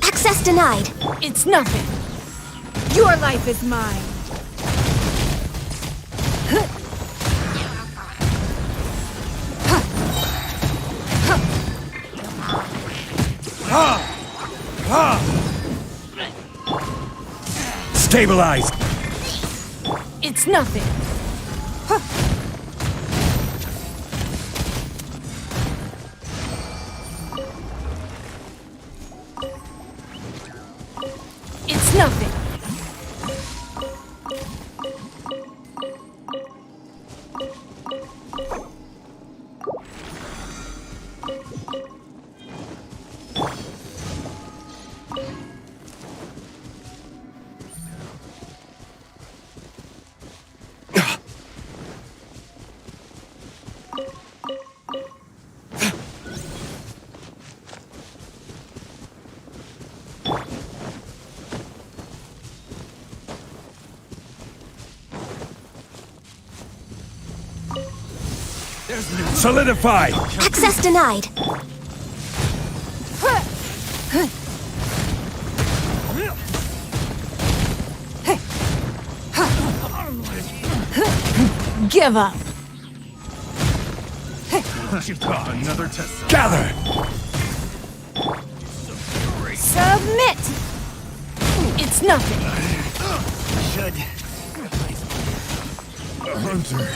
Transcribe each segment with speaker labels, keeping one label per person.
Speaker 1: Access denied.
Speaker 2: It's nothing. Your life is mine.
Speaker 3: Stabilize!
Speaker 2: It's nothing. It's nothing.
Speaker 3: Solidify!
Speaker 1: Access denied.
Speaker 2: Give up.
Speaker 3: Another test. Gather!
Speaker 2: Submit. It's nothing.
Speaker 3: Should. Hunter.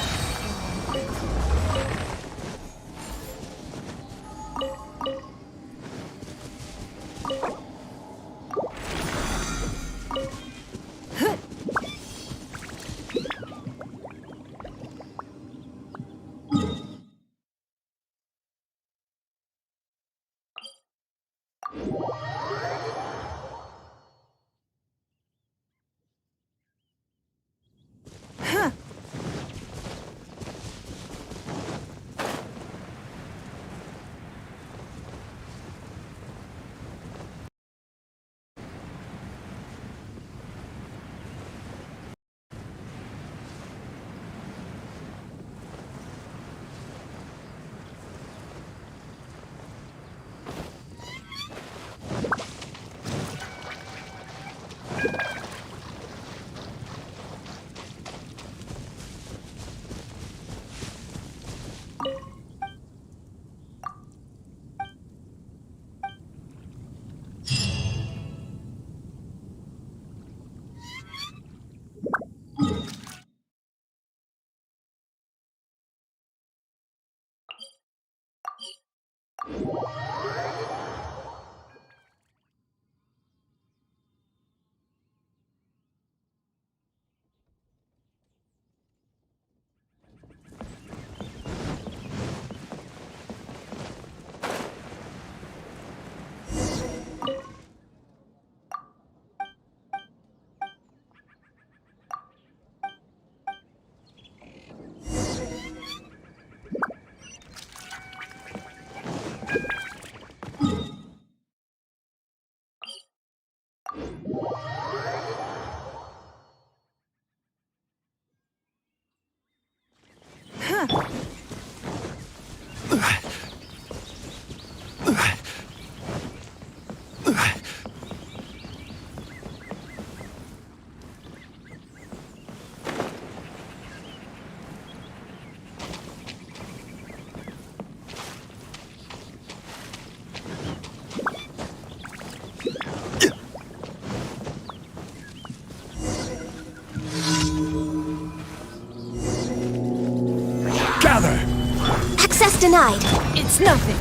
Speaker 1: Access denied.
Speaker 2: It's nothing.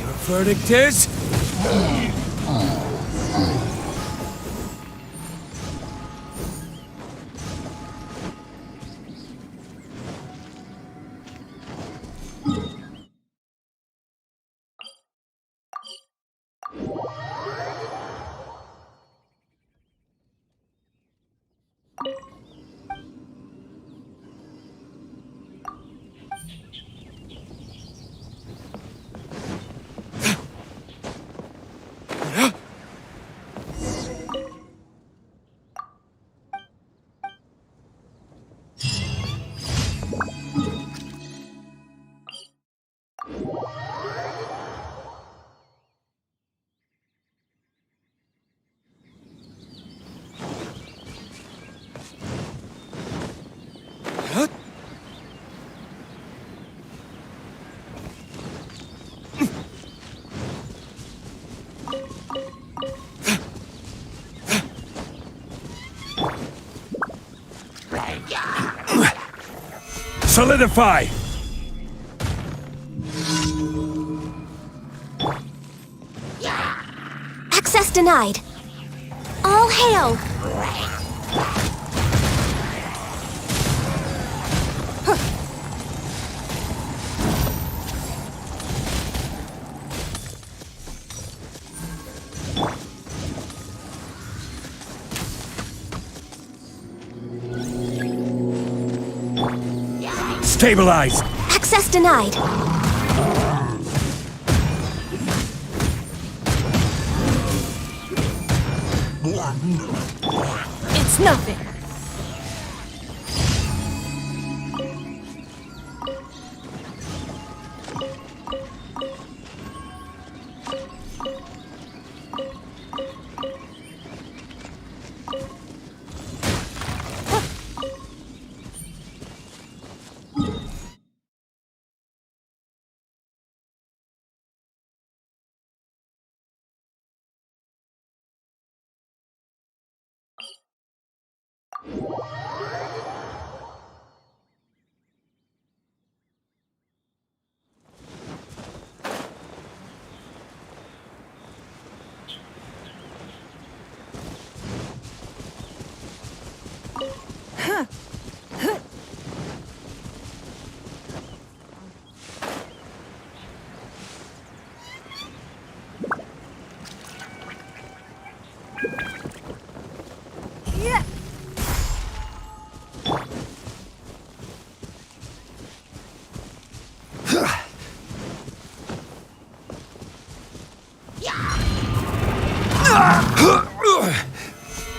Speaker 3: Your verdict is? Solidify!
Speaker 1: Access denied. All hail!
Speaker 3: Stabilize!
Speaker 1: Access denied.
Speaker 2: It's nothing.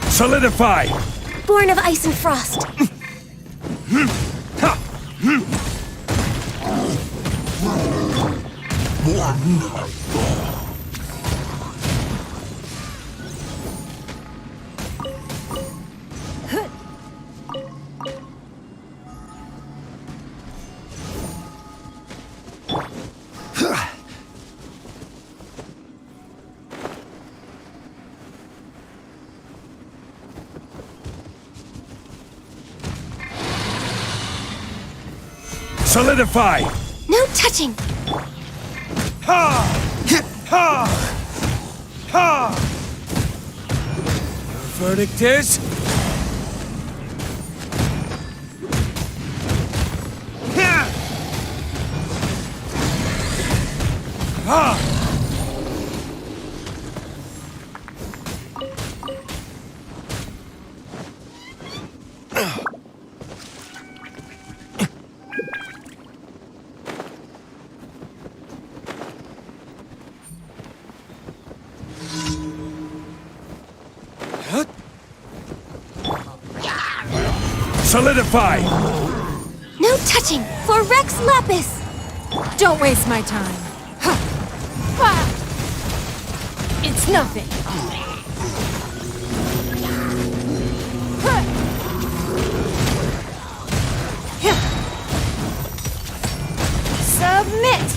Speaker 3: Solidify!
Speaker 1: Born of ice and frost.
Speaker 3: Solidify!
Speaker 1: No touching.
Speaker 3: Ha! Ha! Ha! Your verdict is... Ha! Solidify!
Speaker 1: No touching. For Rex Lapis.
Speaker 2: Don't waste my time. Huh. Ah! It's nothing. Huh. Yeah. Submit.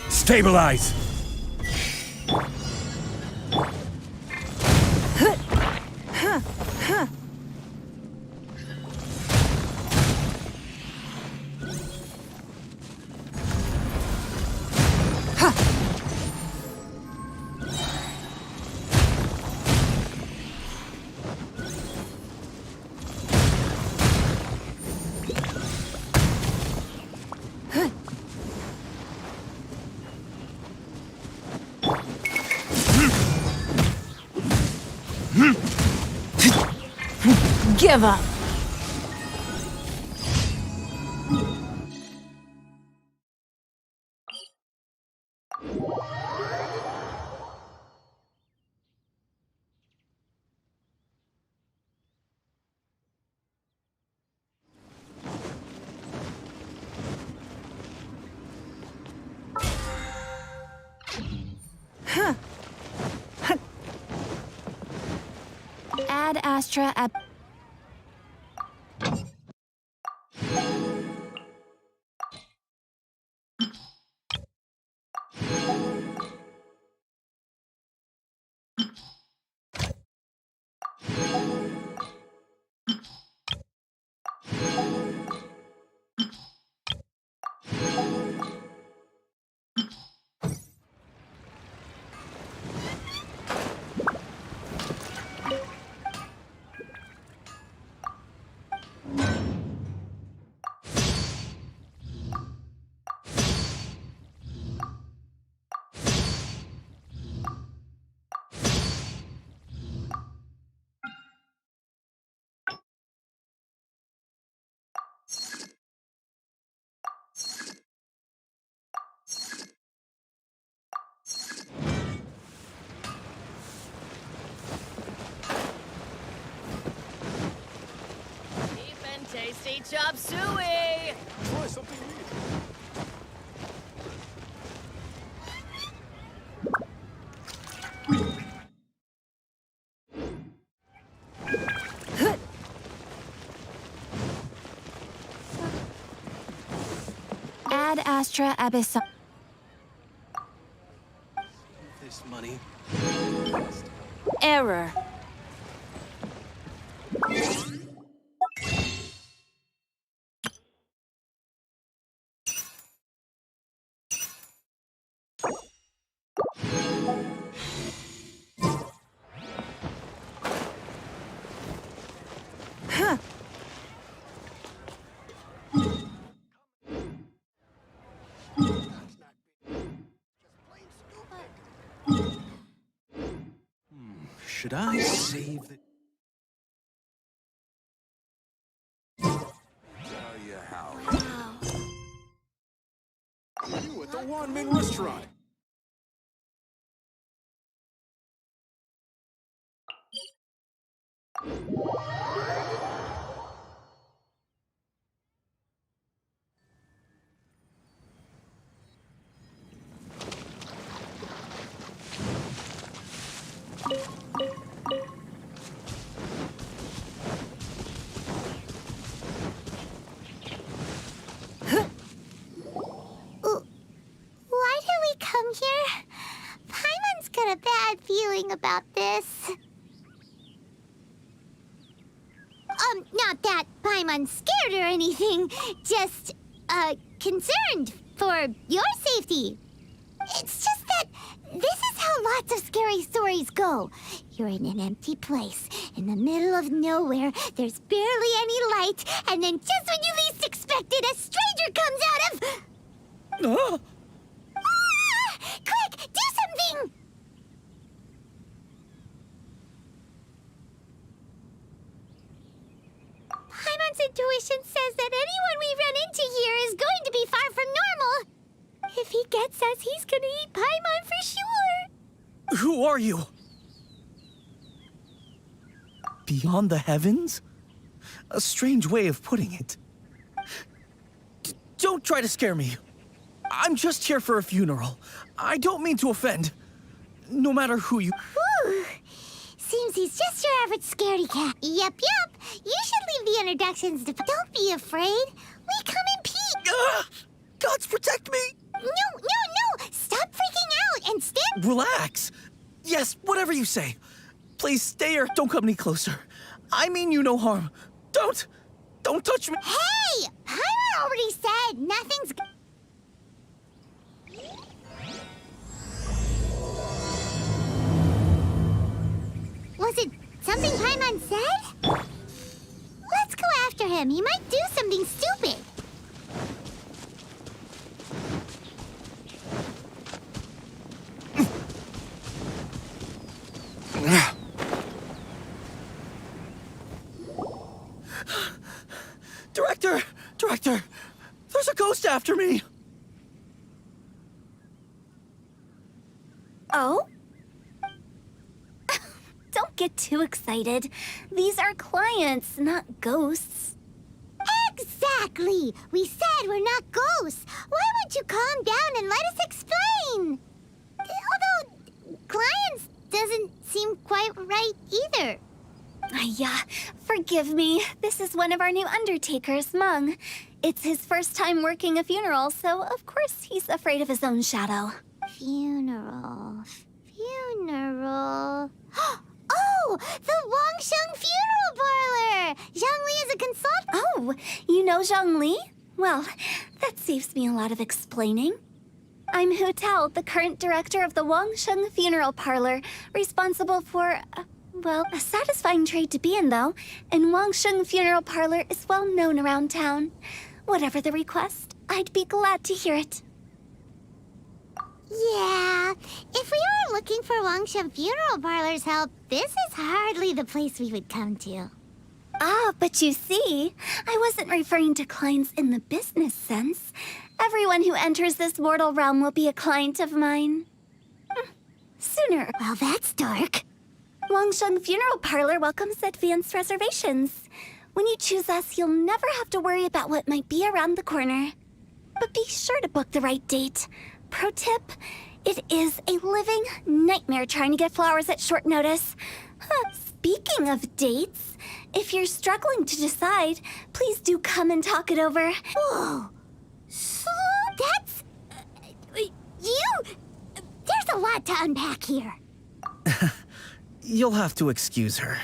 Speaker 3: Stabilize!
Speaker 2: Give up.
Speaker 1: Ad Astra ab...
Speaker 4: Cheap and tasty chop suey!
Speaker 5: Try something new.
Speaker 1: Ad Astra Abyss...
Speaker 5: This money.
Speaker 1: Error.
Speaker 5: Should I save the... Tell you how. You at the Wanming restaurant.
Speaker 6: Why did we come here? Paimon's got a bad feeling about this. Not that Paimon's scared or anything. Just, concerned for your safety. It's just that this is how lots of scary stories go. You're in an empty place, in the middle of nowhere, there's barely any light, and then just when you least expect it, a stranger comes out of...
Speaker 3: Ah!
Speaker 6: Ah! Quick, do something! Paimon's intuition says that anyone we run into here is going to be far from normal. If he gets us, he's gonna eat Paimon for sure.
Speaker 7: Who are you? Beyond the heavens? A strange way of putting it. Don't try to scare me. I'm just here for a funeral. I don't mean to offend. No matter who you...
Speaker 6: Whew. Seems he's just your average scaredy cat. Yep. You should leave the introductions to... Don't be afraid. We come in peace.
Speaker 7: Gods protect me!
Speaker 6: No. Stop freaking out and stand...
Speaker 7: Relax. Yes, whatever you say. Please stay or don't come any closer. I mean you no harm. Don't touch me.
Speaker 6: Hey! Paimon already said nothing's... Was it something Paimon said? Let's go after him. He might do something stupid.
Speaker 7: Director, there's a ghost after me.
Speaker 6: Oh? Don't get too excited. These are clients, not ghosts. Exactly! We said we're not ghosts. Why won't you calm down and let us explain? Although, clients doesn't seem quite right either. Yeah, forgive me. This is one of our new undertakers, Mung. It's his first time working a funeral, so of course he's afraid of his own shadow. Funeral. Oh, the Wangsheng Funeral Parlor! Zhang Li is a consultant. Oh, you know Zhang Li? Well, that saves me a lot of explaining. I'm Hu Tao, the current director of the Wangsheng Funeral Parlor, responsible for, well, a satisfying trade to be in, though. And Wangsheng Funeral Parlor is well known around town. Whatever the request, I'd be glad to hear it. Yeah, if we were looking for Wangsheng Funeral Parlor's help, this is hardly the place we would come to. Ah, but you see, I wasn't referring to clients in the business sense. Everyone who enters this mortal realm will be a client of mine. Sooner. Well, that's dark. Wangsheng Funeral Parlor welcomes advanced reservations. When you choose us, you'll never have to worry about what might be around the corner. But be sure to book the right date. Pro tip, it is a living nightmare trying to get flowers at short notice. Speaking of dates, if you're struggling to decide, please do come and talk it over. Whoa. So that's... There's a lot to unpack here.
Speaker 7: You'll have to excuse her.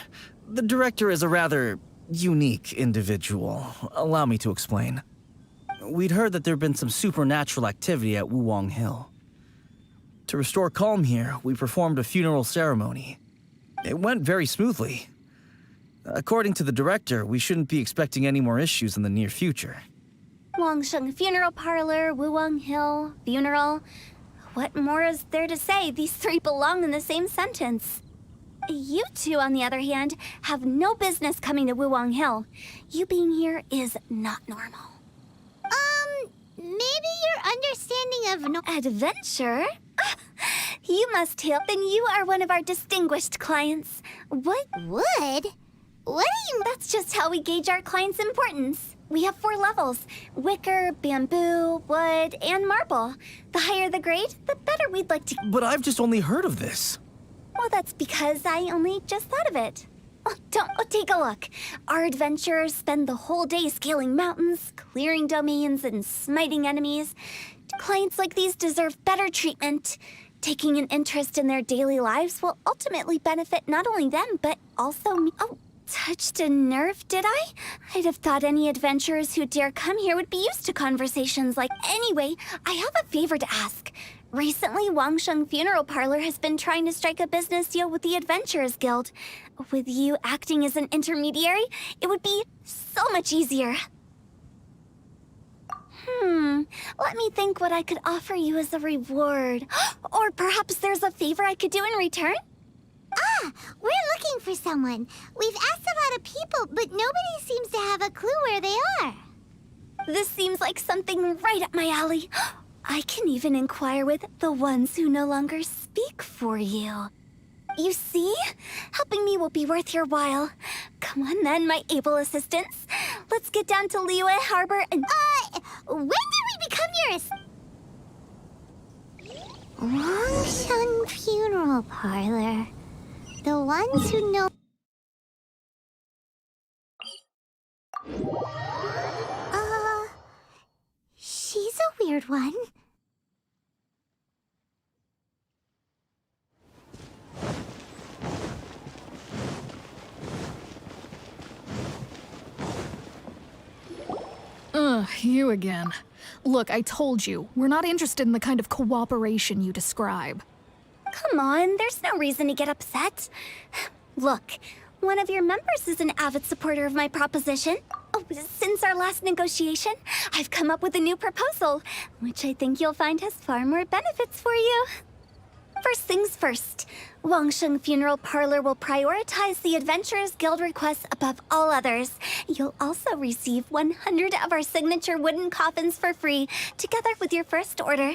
Speaker 7: The director is a rather unique individual. Allow me to explain. We'd heard that there'd been some supernatural activity at Wuwang Hill. To restore calm here, we performed a funeral ceremony. It went very smoothly. According to the director, we shouldn't be expecting any more issues in the near future.
Speaker 6: Wangsheng Funeral Parlor, Wuwang Hill, funeral. What more is there to say? These three belong in the same sentence. You two, on the other hand, have no business coming to Wuwang Hill. You being here is not normal. Maybe your understanding of adventure? You must hail. Then you are one of our distinguished clients. What? Wood? What do you... That's just how we gauge our clients' importance. We have 4 levels: wicker, bamboo, wood, and marble. The higher the grade, the better we'd like to...
Speaker 7: But I've just only heard of this.
Speaker 6: Well, that's because I only just thought of it. Take a look. Our adventurers spend the whole day scaling mountains, clearing domains, and smiting enemies. Clients like these deserve better treatment. Taking an interest in their daily lives will ultimately benefit not only them, but also me. Oh, touched a nerve, did I? I'd have thought any adventurers who dare come here would be used to conversations like... Anyway, I have a favor to ask. Recently, Wangsheng Funeral Parlor has been trying to strike a business deal with the Adventurers Guild. With you acting as an intermediary, it would be so much easier. Let me think what I could offer you as a reward. Or perhaps there's a favor I could do in return? We're looking for someone. We've asked a lot of people, but nobody seems to have a clue where they are. This seems like something right up my alley. I can even inquire with the ones who no longer speak for you. You see? Helping me will be worth your while. Come on then, my able assistants. Let's get down to Liyue Harbor and... when did we become your... Wangsheng Funeral Parlor. The ones who know... She's a weird one.
Speaker 2: You again. Look, I told you, we're not interested in the kind of cooperation you describe.
Speaker 6: Come on, there's no reason to get upset. Look, one of your members is an avid supporter of my proposition. Oh, since our last negotiation, I've come up with a new proposal, which I think you'll find has far more benefits for you. First things first, Wangsheng Funeral Parlor will prioritize the Adventurers Guild requests above all others. You'll also receive 100 of our signature wooden coffins for free, together with your first order.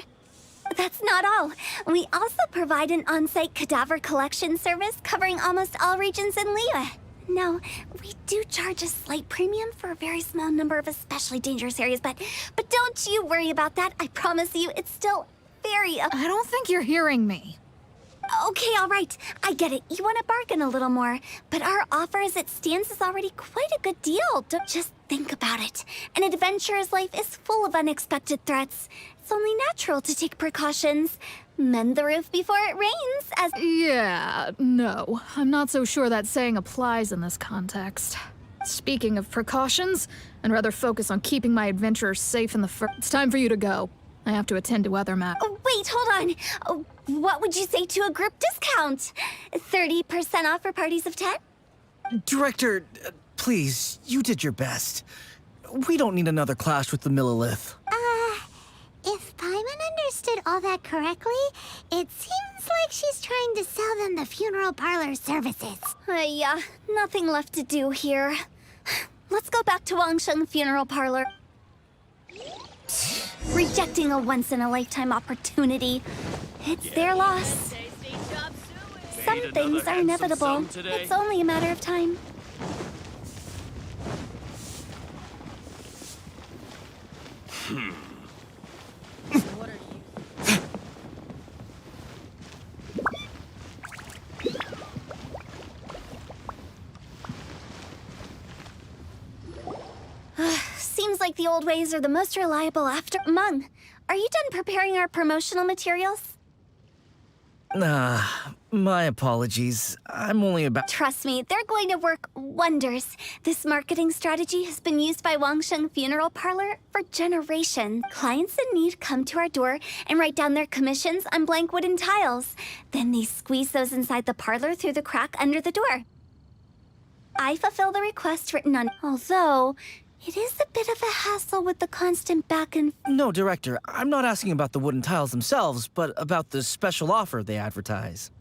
Speaker 6: That's not all. We also provide an on-site cadaver collection service covering almost all regions in Liyue. Now, we do charge a slight premium for a very small number of especially dangerous areas, but don't you worry about that. I promise you, it's still very...
Speaker 2: I don't think you're hearing me.
Speaker 6: Okay, all right. I get it. You want to bargain a little more. But our offer as it stands is already quite a good deal. Don't just think about it. An adventurer's life is full of unexpected threats. It's only natural to take precautions. Mend the roof before it rains, as...
Speaker 2: Yeah, no. I'm not so sure that saying applies in this context. Speaking of precautions, I'd rather focus on keeping my adventurers safe in the It's time for you to go. I have to attend to other matters.
Speaker 6: Oh, wait, hold on. What would you say to a group discount? 30% off for parties of 10?
Speaker 7: Director, please, you did your best. We don't need another clash with the Millilith.
Speaker 6: If Paimon understood all that correctly, it seems like she's trying to sell them the funeral parlor services. Yeah, nothing left to do here. Let's go back to Wangsheng Funeral Parlor. Rejecting a once-in-a-lifetime opportunity. It's their loss.
Speaker 4: Tasty chop suey.
Speaker 6: Some things are inevitable. It's only a matter of time.
Speaker 4: What are you?
Speaker 6: Seems like the old ways are the most reliable after... Mung, are you done preparing our promotional materials?
Speaker 7: My apologies. I'm only about...
Speaker 6: Trust me, they're going to work wonders. This marketing strategy has been used by Wangsheng Funeral Parlor for generations. Clients in need come to our door and write down their commissions on blank wooden tiles. Then they squeeze those inside the parlor through the crack under the door. I fulfill the request written on... Although, it is a bit of a hassle with the constant back and...
Speaker 7: No, Director, I'm not asking about the wooden tiles themselves, but about the special offer they advertise.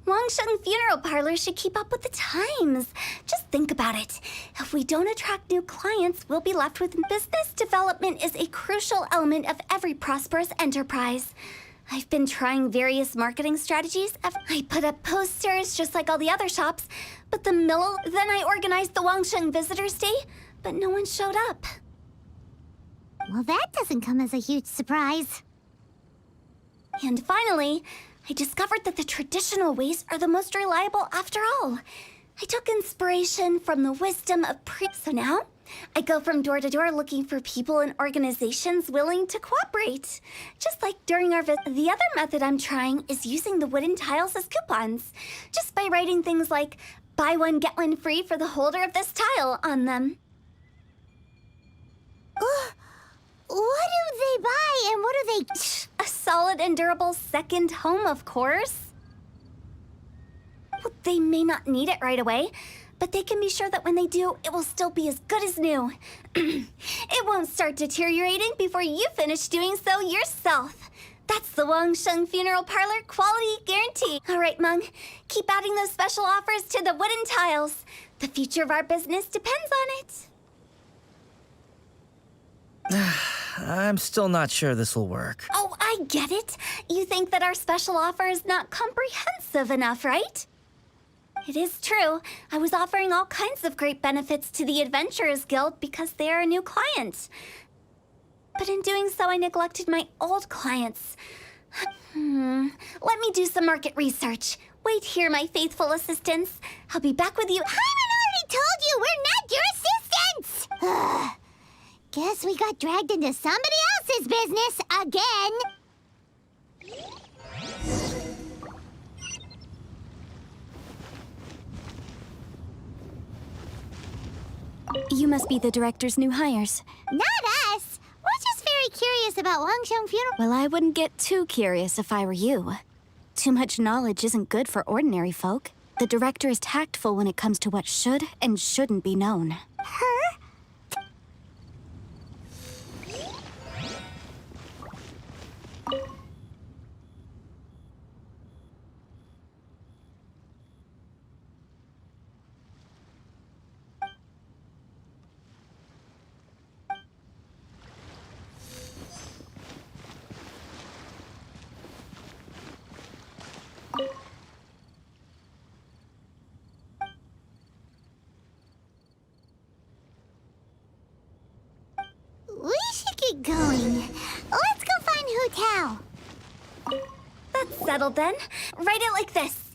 Speaker 6: Wangsheng Funeral Parlor should keep up with the times. Just think about it. If we don't attract new clients, we'll be left with... Business development is a crucial element of every prosperous enterprise. I've been trying various marketing strategies. I put up posters just like all the other shops, but then I organized the Wangsheng Visitors Day, but no one showed up. Well, that doesn't come as a huge surprise. And finally, I discovered that the traditional ways are the most reliable after all. I took inspiration from the wisdom of so now, I go from door to door looking for people and organizations willing to cooperate. Just like during our visit. The other method I'm trying is using the wooden tiles as coupons. Just by writing things like, buy one, get one free for the holder of this tile on them. What do they buy and what do they... A solid and durable second home, of course. Well, they may not need it right away, but they can be sure that when they do, it will still be as good as new. It won't start deteriorating before you finish doing so yourself. That's the Wangsheng Funeral Parlor quality guarantee. All right, Mung, keep adding those special offers to the wooden tiles. The future of our business depends on it.
Speaker 7: I'm still not sure this will work.
Speaker 6: Oh, I get it. You think that our special offer is not comprehensive enough, right? It is true. I was offering all kinds of great benefits to the Adventurers Guild because they are a new client. But in doing so, I neglected my old clients. Let me do some market research. Wait here, my faithful assistants. I'll be back with you. Paimon already told you we're not your assistants! Guess we got dragged into somebody else's business again. You must be the director's new hires. Not us! We're just very curious about Wangsheng Funeral. Well, I wouldn't get too curious if I were you. Too much knowledge isn't good for ordinary folk. The director is tactful when it comes to what should and shouldn't be known. Her? going? Let's go find Hu Tao.
Speaker 1: That's settled then. Write it like this.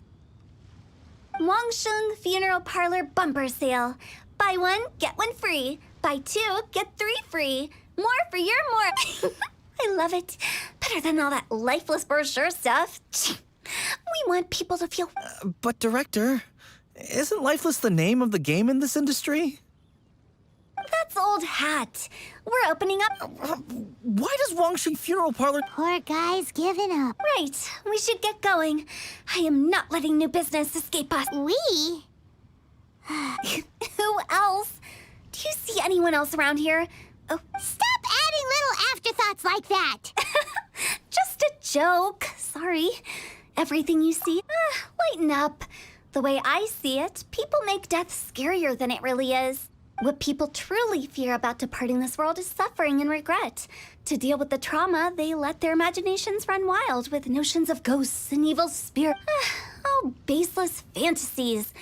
Speaker 1: Wangsheng Funeral Parlor Bumper Sale. Buy one, get one free. Buy two, get three free. More for your more. I love it. Better than all that lifeless brochure stuff. We want people to feel...
Speaker 7: But, Director, isn't Lifeless the name of the game in this industry?
Speaker 1: That's old hat. We're opening up...
Speaker 7: Why does Wangsheng Funeral Parlor...
Speaker 6: Poor guy's giving up.
Speaker 1: Right. We should get going. I am not letting new business escape us.
Speaker 6: We?
Speaker 1: Who else? Do you see anyone else around here? Oh,
Speaker 6: Stop adding little afterthoughts like that.
Speaker 1: just a joke. Sorry. Everything you see, lighten up. The way I see it, people make death scarier than it really is. What people truly fear about departing this world is suffering and regret. To deal with the trauma, they let their imaginations run wild with notions of ghosts and evil spirits. Oh, baseless fantasies.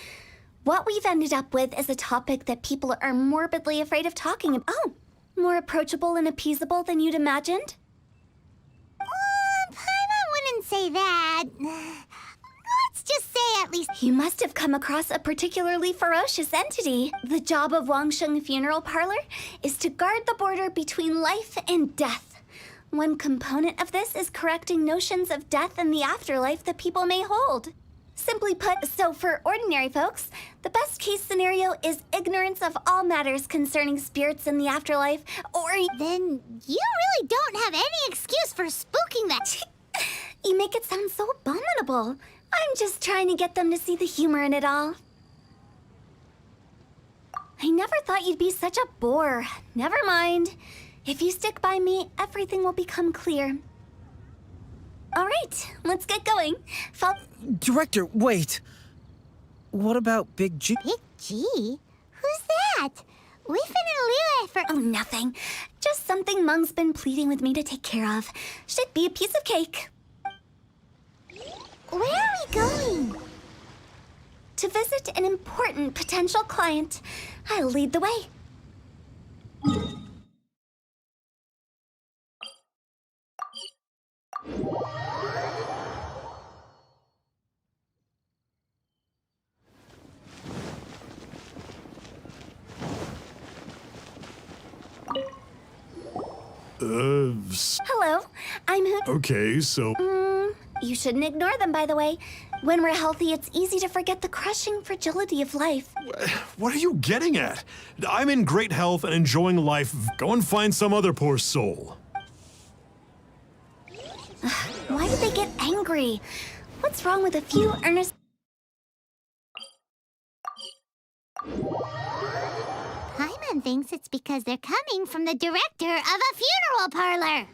Speaker 1: What we've ended up with is a topic that people are morbidly afraid of talking about. Oh, more approachable and appeasable than you'd imagined?
Speaker 6: Paimon wouldn't say that. Let's just say at least...
Speaker 1: You must have come across a particularly ferocious entity. The job of Wangsheng Funeral Parlor is to guard the border between life and death. One component of this is correcting notions of death and the afterlife that people may hold. Simply put, so for ordinary folks, the best case scenario is ignorance of all matters concerning spirits in the afterlife, or...
Speaker 6: Then you really don't have any excuse for spooking that...
Speaker 1: You make it sound so abominable. I'm just trying to get them to see the humor in it all. I never thought you'd be such a bore. Never mind. If you stick by me, everything will become clear. All right, let's get going.
Speaker 7: Director, wait. What about Big G?
Speaker 6: Big G? Who's that? We've been in Lille for...
Speaker 1: Oh, nothing. Just something Mung's been pleading with me to take care of. Should be a piece of cake.
Speaker 6: Where are we going?
Speaker 1: To visit an important potential client. I'll lead the way. Hello, I'm Hu.
Speaker 5: Okay, so...
Speaker 1: You shouldn't ignore them, by the way. When we're healthy, it's easy to forget the crushing fragility of life.
Speaker 5: What are you getting at? I'm in great health and enjoying life. Go and find some other poor soul.
Speaker 1: Why did they get angry? What's wrong with a few earnest...
Speaker 6: Paimon thinks it's because they're coming from the director of a funeral parlor.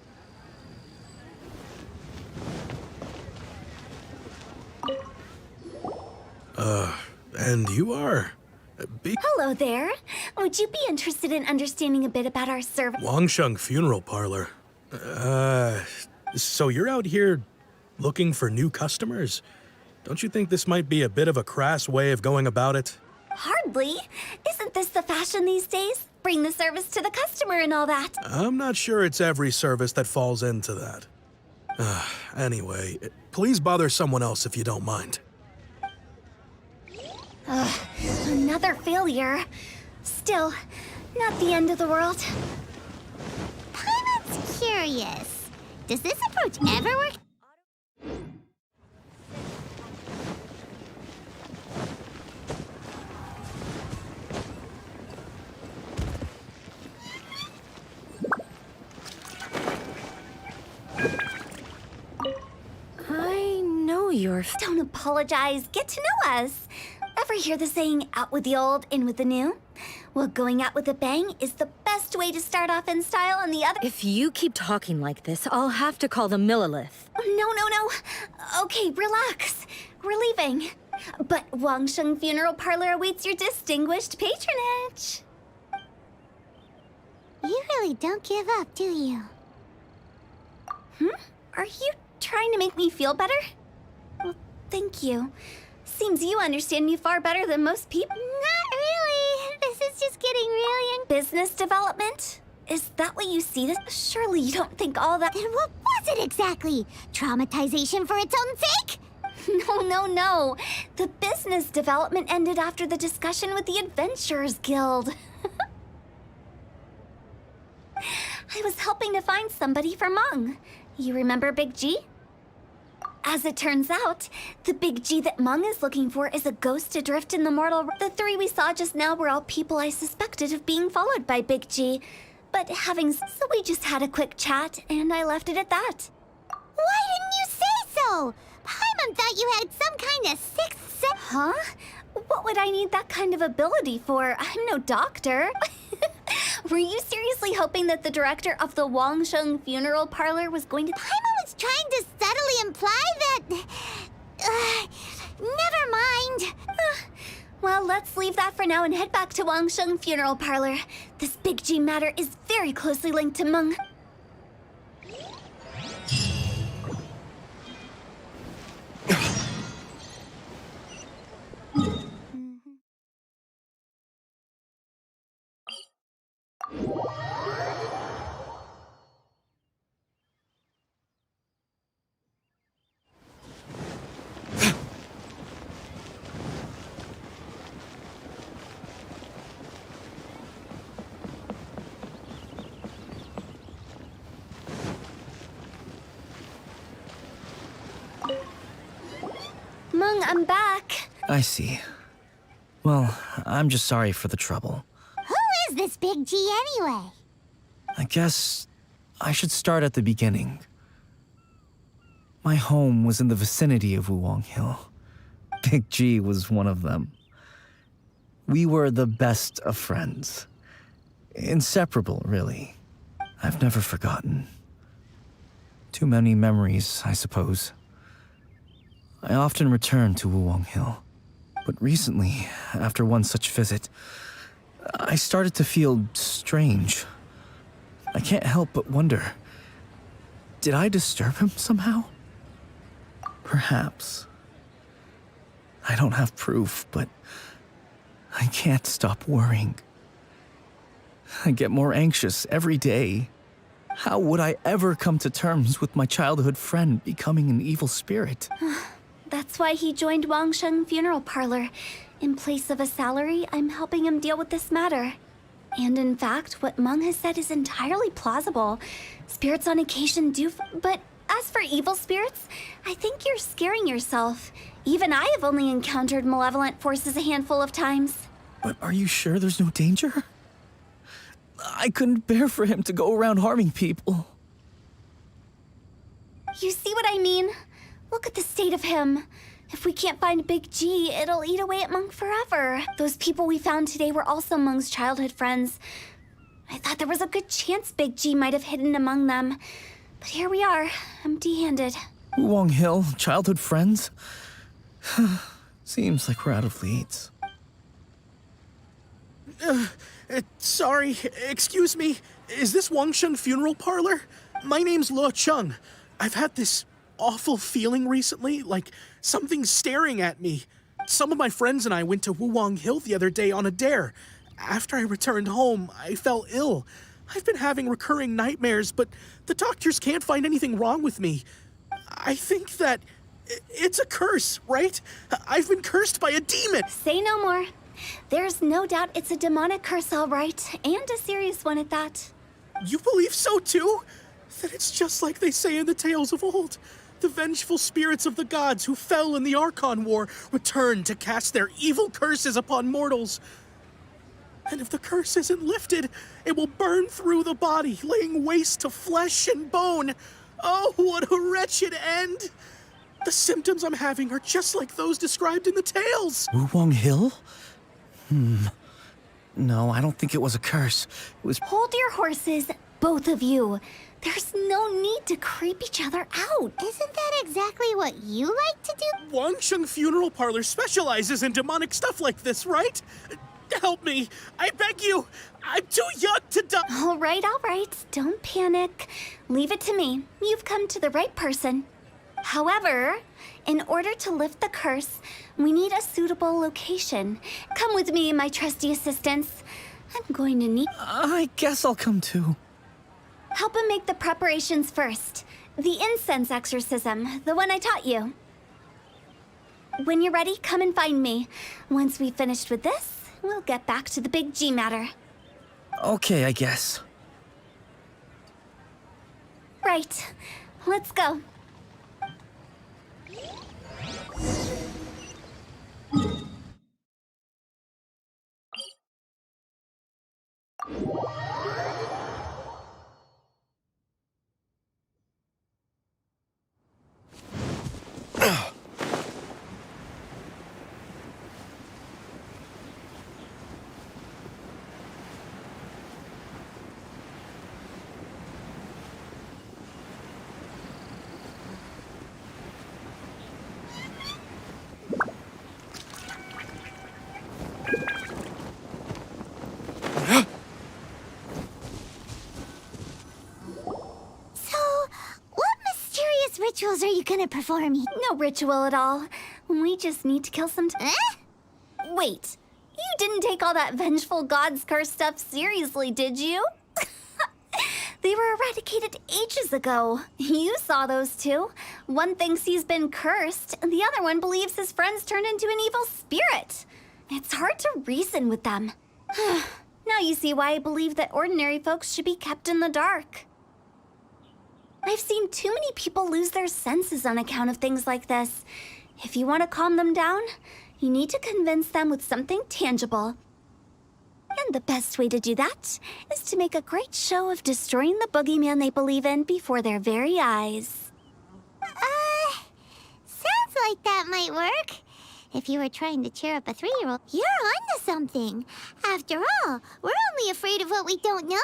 Speaker 5: And you are?
Speaker 1: Hello there. Would you be interested in understanding a bit about our service?
Speaker 8: Wangsheng Funeral Parlor. So you're out here looking for new customers? Don't you think this might be a bit of a crass way of going about it?
Speaker 1: Hardly. Isn't this the fashion these days? Bring the service to the customer and all that.
Speaker 8: I'm not sure it's every service that falls into that. Anyway, please bother someone else if you don't mind.
Speaker 1: Another failure. Still, not the end of the world.
Speaker 6: Paimon's curious. Does this approach ever work?
Speaker 1: I know you're... Don't apologize. Get to know us. Ever hear the saying, out with the old, in with the new? Well, going out with a bang is the best way to start off in style, and the other...
Speaker 9: If you keep talking like this, I'll have to call the Millilith.
Speaker 1: No. Okay, relax. We're leaving. But Wangsheng Funeral Parlor awaits your distinguished patronage.
Speaker 6: You really don't give up, do you?
Speaker 1: Are you trying to make me feel better? Well, thank you. Seems you understand me far better than most people.
Speaker 6: Not really. This is just getting really...
Speaker 1: Business development? Is that what you see this? Surely you don't think all that—
Speaker 6: Then what was it exactly? Traumatization for its own sake?
Speaker 1: No. The business development ended after the discussion with the Adventurers Guild. I was helping to find somebody for Mung. You remember Big G? As it turns out, the Big G that Mung is looking for is a ghost adrift in the mortal— The three we saw just now were all people I suspected of being followed by Big G. But so we just had a quick chat, and I left it at that.
Speaker 6: Why didn't you say so? Paimon thought you had some kind of sixth sense.
Speaker 1: Huh? What would I need that kind of ability for? I'm no doctor. Were you seriously hoping that the director of the Wangsheng funeral parlor was going to—
Speaker 6: Paimon was trying to subtly imply that... never mind.
Speaker 1: Well, let's leave that for now and head back to Wangsheng funeral parlor. This Big G matter is very closely linked to Mung. Mung, I'm back.
Speaker 7: I see. Well, I'm just sorry for the trouble.
Speaker 6: Who is this Big G anyway?
Speaker 7: I guess I should start at the beginning. My home was in the vicinity of Wuwang Hill. Big G was one of them. We were the best of friends. Inseparable, really. I've never forgotten. Too many memories, I suppose. I often return to Wuwang Hill. But recently, after one such visit, I started to feel strange. I can't help but wonder, did I disturb him somehow? Perhaps. I don't have proof, but I can't stop worrying. I get more anxious every day. How would I ever come to terms with my childhood friend becoming an evil spirit?
Speaker 1: That's why he joined Wangsheng Funeral Parlor. In place of a salary, I'm helping him deal with this matter. And in fact, what Mung has said is entirely plausible. Spirits on occasion do, but as for evil spirits, I think you're scaring yourself. Even I have only encountered malevolent forces a handful of times.
Speaker 7: But are you sure there's no danger? I couldn't bear for him to go around harming people.
Speaker 1: You see what I mean? Look at the state of him. If we can't find Big G, it'll eat away at Mung forever. Those people we found today were also Mung's childhood friends. I thought there was a good chance Big G might have hidden among them. But here we are, empty-handed.
Speaker 7: Wuwang Hill, childhood friends? Seems like we're out of leads.
Speaker 8: Sorry, excuse me. Is this Wangsheng Funeral Parlor? My name's Le Chung. I've had this awful feeling recently, like something's staring at me. Some of my friends and I went to Wuwang Hill the other day on a dare. After I returned home, I fell ill. I've been having recurring nightmares, but the doctors can't find anything wrong with me. I think that it's a curse, right? I've been cursed by a demon.
Speaker 1: Say no more. There's no doubt it's a demonic curse, all right, and a serious one at that.
Speaker 8: You believe so too? Then it's just like they say in the tales of old. The vengeful spirits of the gods who fell in the Archon War return to cast their evil curses upon mortals. And if the curse isn't lifted, it will burn through the body, laying waste to flesh and bone. Oh, what a wretched end! The symptoms I'm having are just like those described in the tales.
Speaker 7: Wuwang Hill? No, I don't think it was a curse. It was...
Speaker 1: Hold your horses, both of you. There's no need to creep each other out.
Speaker 6: Isn't that exactly what you like to do?
Speaker 8: Wangsheng Funeral Parlor specializes in demonic stuff like this, right? Help me. I beg you. I'm too young to die.
Speaker 1: All right. Don't panic. Leave it to me. You've come to the right person. However, in order to lift the curse, we need a suitable location. Come with me, my trusty assistants. I'm going to need...
Speaker 7: I guess I'll come too.
Speaker 1: Help him make the preparations first. The incense exorcism, the one I taught you. When you're ready, come and find me. Once we've finished with this, we'll get back to the big G matter.
Speaker 7: Okay, I guess.
Speaker 1: Right. Let's go.
Speaker 6: Rituals are you gonna perform?
Speaker 1: No ritual at all. We just need to kill some Wait, you didn't take all that vengeful god's curse stuff seriously, did you? They were eradicated ages ago. You saw those two. One thinks he's been cursed, and the other one believes his friends turned into an evil spirit. It's hard to reason with them. Now you see why I believe that ordinary folks should be kept in the dark. I've seen too many people lose their senses on account of things like this. If you want to calm them down, you need to convince them with something tangible. And the best way to do that is to make a great show of destroying the boogeyman they believe in before their very eyes.
Speaker 6: Sounds like that might work. If you were trying to cheer up a 3-year-old, you're onto something. After all, we're only afraid of what we don't know.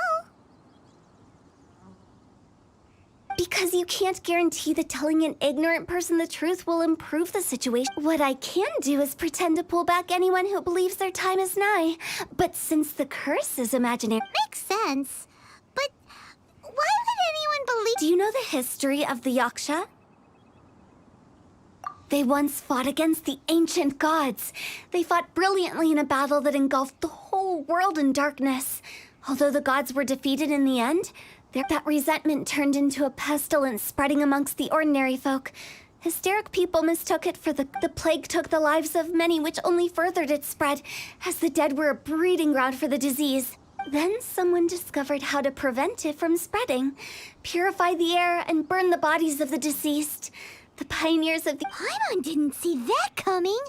Speaker 1: Because you can't guarantee that telling an ignorant person the truth will improve the situation. What I can do is pretend to pull back anyone who believes their time is nigh. But since the curse is imaginary...
Speaker 6: Makes sense. But why would anyone believe...
Speaker 1: Do you know the history of the Yaksha? They once fought against the ancient gods. They fought brilliantly in a battle that engulfed the whole world in darkness. Although the gods were defeated in the end, that resentment turned into a pestilence spreading amongst the ordinary folk. Hysteric people mistook it for the plague took the lives of many, which only furthered its spread, as the dead were a breeding ground for the disease. Then someone discovered how to prevent it from spreading, purify the air, and burn the bodies of the deceased. The pioneers of the...
Speaker 6: Paimon didn't see that coming.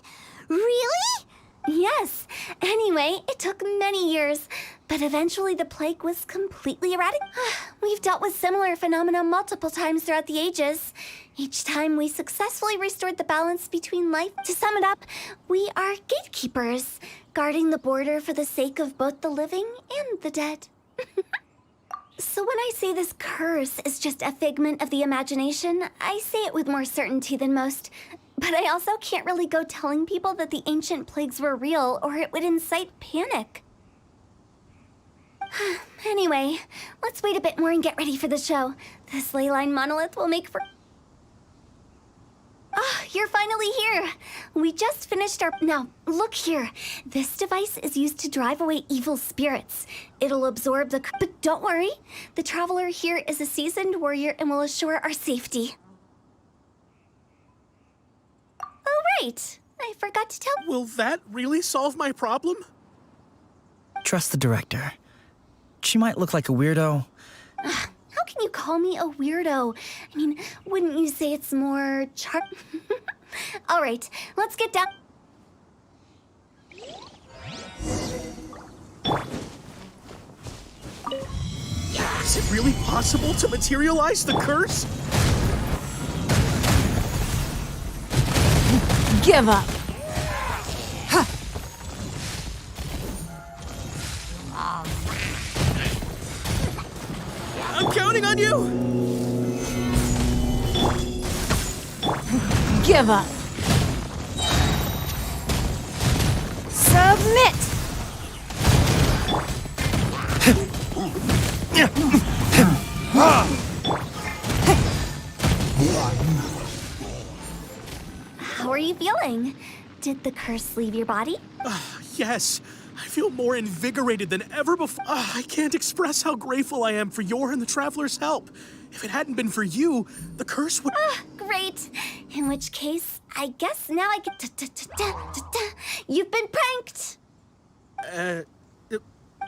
Speaker 6: Really?
Speaker 1: Yes. Anyway, it took many years, but eventually the plague was completely eradicated. We've dealt with similar phenomena multiple times throughout the ages. Each time we successfully restored the balance between life. To sum it up, we are gatekeepers, guarding the border for the sake of both the living and the dead. So when I say this curse is just a figment of the imagination, I say it with more certainty than most. But I also can't really go telling people that the ancient plagues were real, or it would incite panic. Anyway, let's wait a bit more and get ready for the show. This ley line monolith will make for... You're finally here. We just finished our... Now, look here. This device is used to drive away evil spirits. It'll absorb the... But don't worry. The traveler here is a seasoned warrior and will assure our safety. Oh, right. I forgot to tell...
Speaker 8: Will that really solve my problem?
Speaker 7: Trust the director. She might look like a weirdo.
Speaker 1: How can you call me a weirdo? I mean, wouldn't you say it's more All right, let's get down...
Speaker 8: Is it really possible to materialize the curse?
Speaker 9: Give up.
Speaker 8: I'm counting on you!
Speaker 9: Give up. Submit.
Speaker 1: How are you feeling? Did the curse leave your body?
Speaker 8: Yes, I feel more invigorated than ever before. I can't express how grateful I am for your and the Traveler's help. If it hadn't been for you, the curse would...
Speaker 1: Great. In which case, I guess now I get You've been pranked!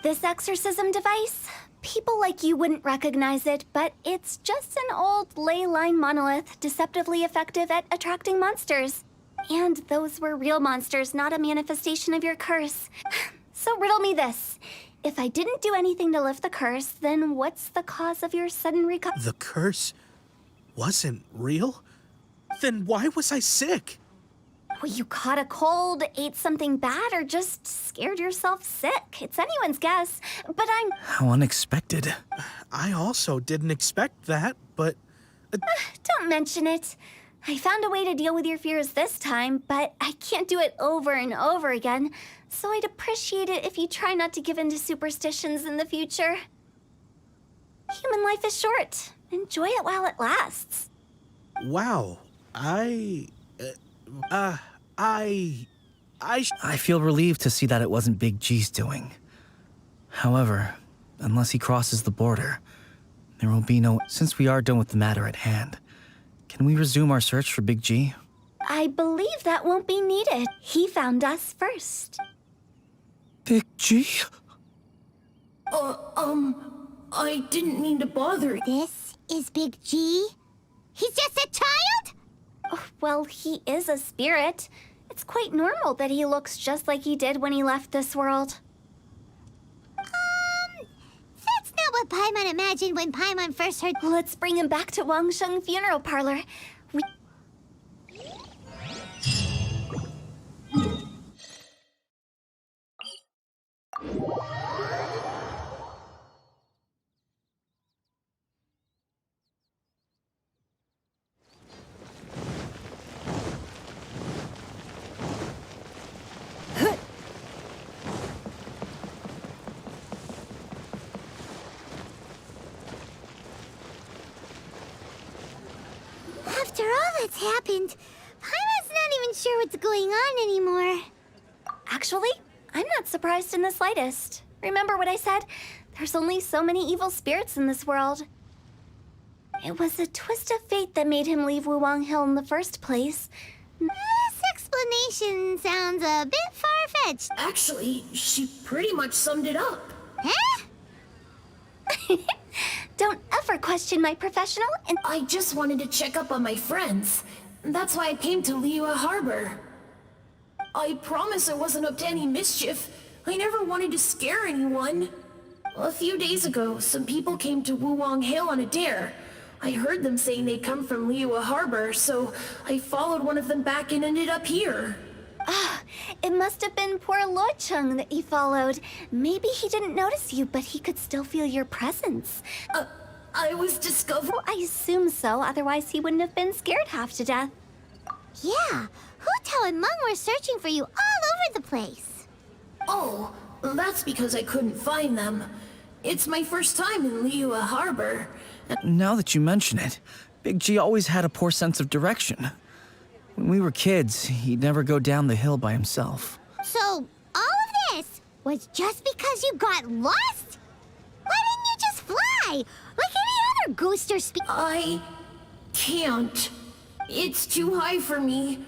Speaker 1: This exorcism device, people like you wouldn't recognize it, but it's just an old ley line monolith deceptively effective at attracting monsters. And those were real monsters, not a manifestation of your curse. So riddle me this. If I didn't do anything to lift the curse, then what's the cause of your sudden recovery?
Speaker 8: The curse wasn't real? Then why was I sick?
Speaker 1: Well, you caught a cold, ate something bad, or just scared yourself sick. It's anyone's guess, but I'm...
Speaker 7: How unexpected.
Speaker 8: I also didn't expect that, but...
Speaker 1: Don't mention it. I found a way to deal with your fears this time, but I can't do it over and over again, so I'd appreciate it if you try not to give in to superstitions in the future. Human life is short. Enjoy it while it lasts.
Speaker 8: Wow, I
Speaker 7: feel relieved to see that it wasn't Big G's doing. However, unless he crosses the border, there will be no... Since we are done with the matter at hand, can we resume our search for Big G?
Speaker 1: I believe that won't be needed. He found us first.
Speaker 7: Big G?
Speaker 10: I didn't mean to bother you.
Speaker 6: This is Big G? He's just a child?
Speaker 1: Oh, well, he is a spirit. It's quite normal that he looks just like he did when he left this world.
Speaker 6: That's not what Paimon imagined when Paimon first heard...
Speaker 1: Let's bring him back to Wangsheng Funeral Parlor.
Speaker 6: After all that's happened, Paimon's not even sure what's going on anymore.
Speaker 1: Actually, I'm not surprised in the slightest. Remember what I said? There's only so many evil spirits in this world. It was a twist of fate that made him leave Wuwang Hill in the first place.
Speaker 6: This explanation sounds a bit far-fetched.
Speaker 10: Actually, she pretty much summed it up.
Speaker 6: Huh?
Speaker 1: Don't ever question my professional and...
Speaker 10: I just wanted to check up on my friends. That's why I came to Liyue Harbor. I promise I wasn't up to any mischief. I never wanted to scare anyone. A few days ago, some people came to Wuwang Hill on a dare. I heard them saying they'd come from Liyue Harbor, so I followed one of them back and ended up here.
Speaker 1: It must have been poor Lo Chung that you followed. Maybe he didn't notice you, but he could still feel your presence.
Speaker 10: I was discovered...
Speaker 1: Well, I assume so, otherwise he wouldn't have been scared half to death.
Speaker 6: Yeah, Hu Tao and Meng were searching for you all over the place.
Speaker 10: Oh, that's because I couldn't find them. It's my first time in Liyue Harbor.
Speaker 7: Now that you mention it, Big G always had a poor sense of direction. When we were kids, he'd never go down the hill by himself.
Speaker 6: So, all of this was just because you got lost? Why didn't you just fly? Like any other ghost or
Speaker 10: I can't. It's too high for me.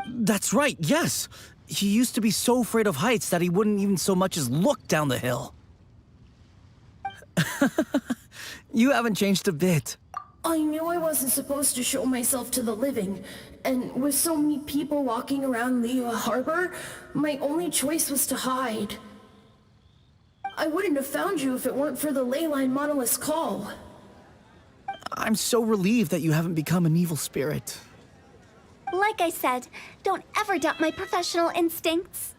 Speaker 7: That's right, yes! He used to be so afraid of heights that he wouldn't even so much as look down the hill. You haven't changed a bit.
Speaker 10: I knew I wasn't supposed to show myself to the living, and with so many people walking around Liyue Harbor, my only choice was to hide. I wouldn't have found you if it weren't for the Leyline Monolith's call.
Speaker 7: I'm so relieved that you haven't become an evil spirit.
Speaker 1: Like I said, don't ever doubt my professional instincts.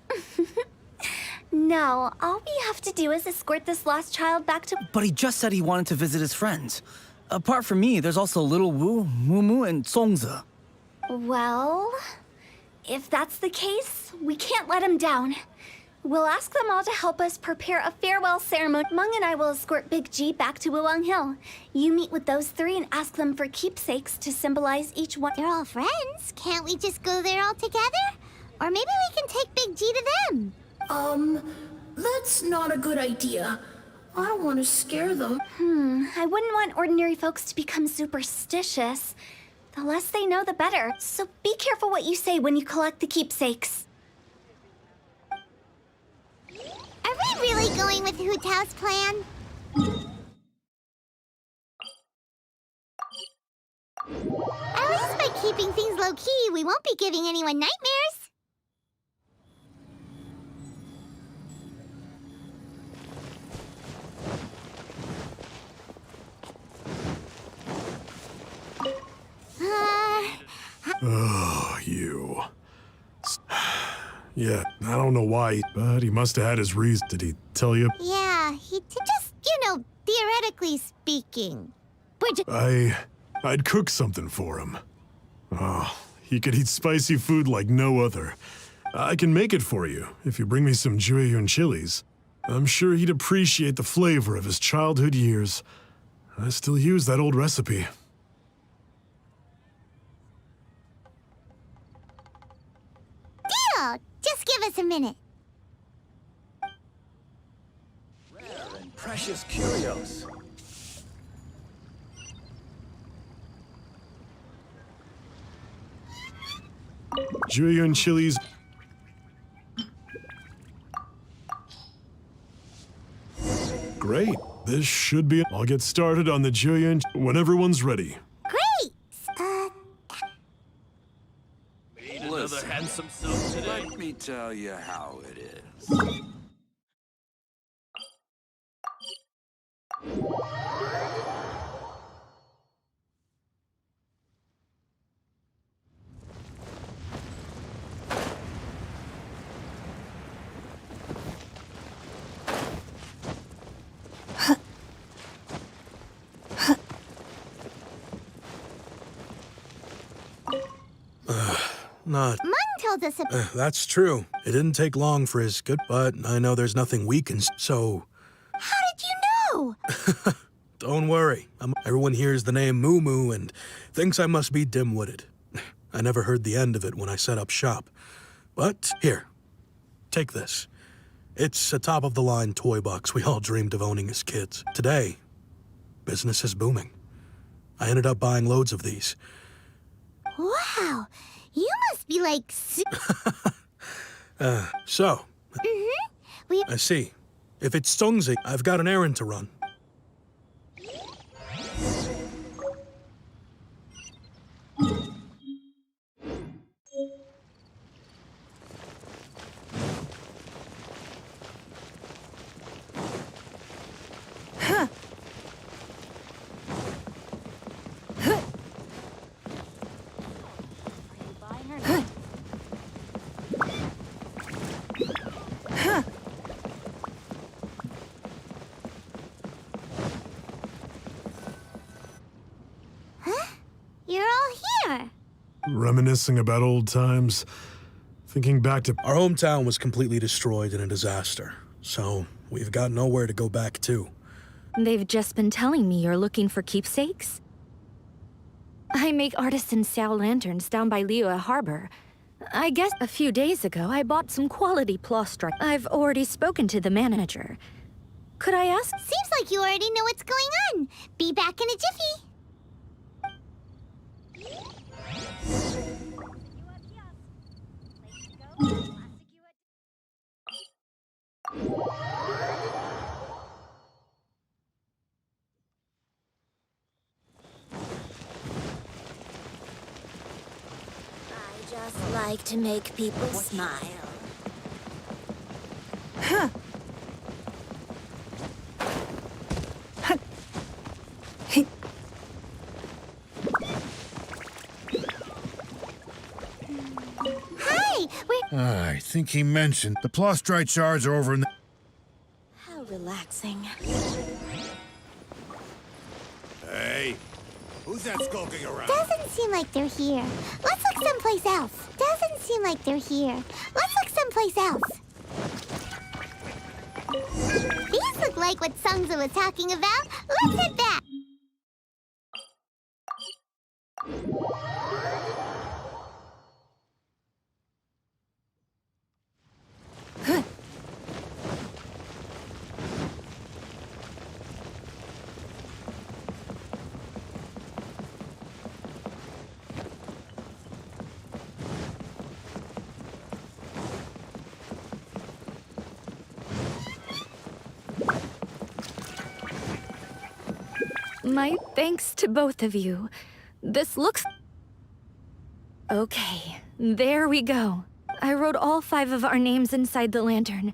Speaker 1: No, all we have to do is escort this lost child back to...
Speaker 7: But he just said he wanted to visit his friends. Apart from me, there's also Little Wu, Mumu, and Songza.
Speaker 1: Well, if that's the case, we can't let him down. We'll ask them all to help us prepare a farewell ceremony. Meng and I will escort Big G back to Wuwang Hill. You meet with those three and ask them for keepsakes to symbolize each one.
Speaker 6: They're all friends. Can't we just go there all together? Or maybe we can take Big G to them.
Speaker 10: That's not a good idea. I don't want to scare them.
Speaker 1: I wouldn't want ordinary folks to become superstitious. The less they know, the better. So be careful what you say when you collect the keepsakes.
Speaker 6: Are we really going with Hu Tao's plan? At least by keeping things low-key, we won't be giving anyone nightmares.
Speaker 5: Oh, you. Yeah, I don't know why, but he must have had his reason. Did he tell you?
Speaker 6: Yeah, he just, theoretically speaking.
Speaker 5: I'd cook something for him. Oh, he could eat spicy food like no other. I can make it for you if you bring me some Chuuu chilies. I'm sure he'd appreciate the flavor of his childhood years. I still use that old recipe.
Speaker 6: Deal! Just give us a minute.
Speaker 3: Rare and precious curios.
Speaker 5: Chuuu chilies. Great. This should be. I'll get started on the Chuuu when everyone's ready.
Speaker 6: Great!
Speaker 3: Another handsome self today. Let me tell you how it is.
Speaker 8: Not.
Speaker 6: Mung told us
Speaker 8: That's true. It didn't take long for his good, but I know there's nothing we can. So.
Speaker 6: How did you know?
Speaker 8: Don't worry. Everyone hears the name Moo Moo and thinks I must be dim-witted. I never heard the end of it when I set up shop. But here, take this. It's a top-of-the-line toy box we all dreamed of owning as kids. Today, business is booming. I ended up buying loads of these.
Speaker 6: Wow, you must be like
Speaker 8: So.
Speaker 6: We.
Speaker 8: I see. If it's Songzi, I've got an errand to run.
Speaker 6: You're all here.
Speaker 5: Reminiscing about old times. Thinking back to.
Speaker 8: Our hometown was completely destroyed in a disaster, so we've got nowhere to go back to.
Speaker 9: They've just been telling me you're looking for keepsakes. I make artisan Xiao lanterns down by Liyue Harbor. I guess a few days ago I bought some quality plaster. I've already spoken to the manager. Could I ask?
Speaker 6: Seems like you already know what's going on. Be back in a jiffy.
Speaker 1: I just like to make people smile.
Speaker 6: Hi, we're.
Speaker 3: I think he mentioned the plastrite shards are over in the...
Speaker 1: How relaxing.
Speaker 3: Hey, who's that skulking around?
Speaker 6: Doesn't seem like they're here. Let's look someplace else. Doesn't seem like they're here. Let's look someplace else. These look like what Sungza was talking about. Let's head back.
Speaker 9: My thanks to both of you. This looks... Okay, there we go. I wrote all 5 of our names inside the lantern.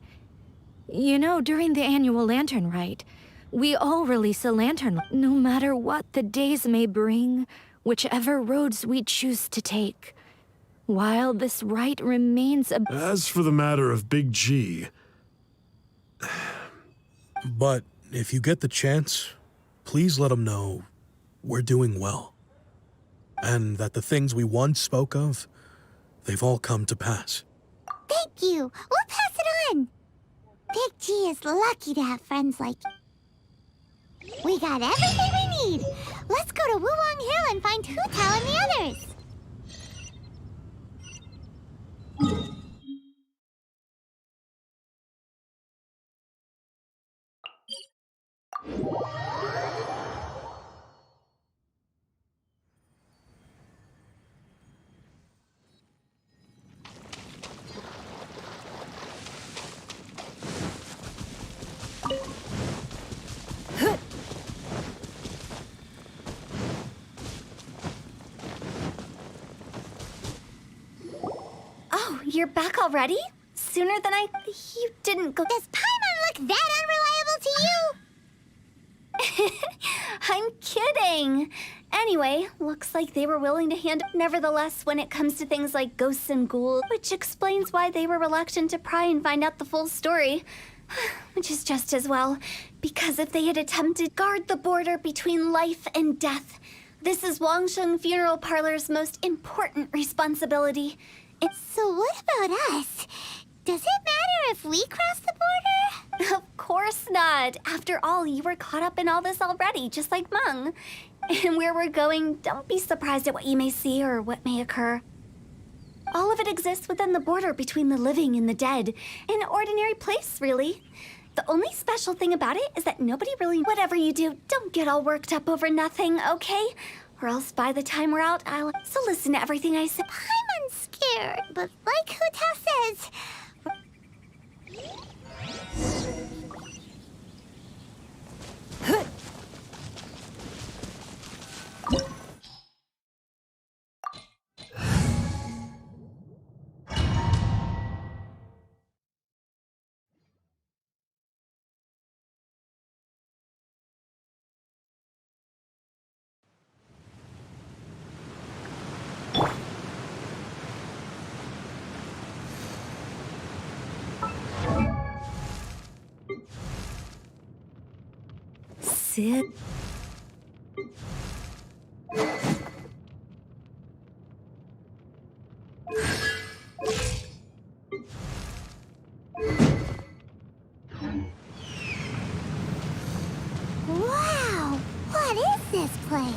Speaker 9: You know, during the annual lantern rite, we all release a lantern, no matter what the days may bring, whichever roads we choose to take. While this rite remains a...
Speaker 5: As for the matter of Big G...
Speaker 8: But if you get the chance, please let him know we're doing well. And that the things we once spoke of, they've all come to pass.
Speaker 6: Thank you. We'll pass it on. Big G is lucky to have friends like you. We got everything we need. Let's go to Wulong Hill and find Hu Tao and the others.
Speaker 1: Oh, you're back already? Sooner than You didn't go...
Speaker 6: Does Paimon look that unreliable to you?
Speaker 1: I'm kidding. Anyway, looks like they were willing to hand... Nevertheless, when it comes to things like ghosts and ghouls, which explains why they were reluctant to pry and find out the full story. Which is just as well, because if they had attempted to guard the border between life and death, this is Wangsheng Funeral Parlor's most important responsibility.
Speaker 6: So what about us? Does it matter if we cross the border?
Speaker 1: Of course not. After all, you were caught up in all this already, just like Meng. And where we're going, don't be surprised at what you may see or what may occur. All of it exists within the border between the living and the dead. An ordinary place, really. The only special thing about it is that nobody really... Whatever you do, don't get all worked up over nothing, okay? Or else by the time we're out, I'll... So listen to everything I said.
Speaker 6: I'm scared, but like Hu Tao says...
Speaker 1: Sit.
Speaker 6: Wow! What is this place?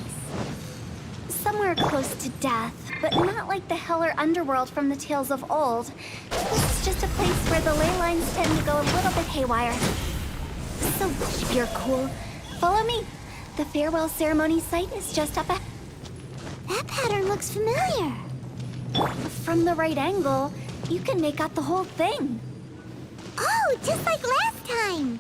Speaker 1: Somewhere close to death, but not like the hell or underworld from the tales of old. This is just a place where the ley lines tend to go a little bit haywire. So keep your cool. Follow me. The farewell ceremony site is just up ahead.
Speaker 6: That pattern looks familiar.
Speaker 1: From the right angle, you can make out the whole thing.
Speaker 6: Oh, just like last time.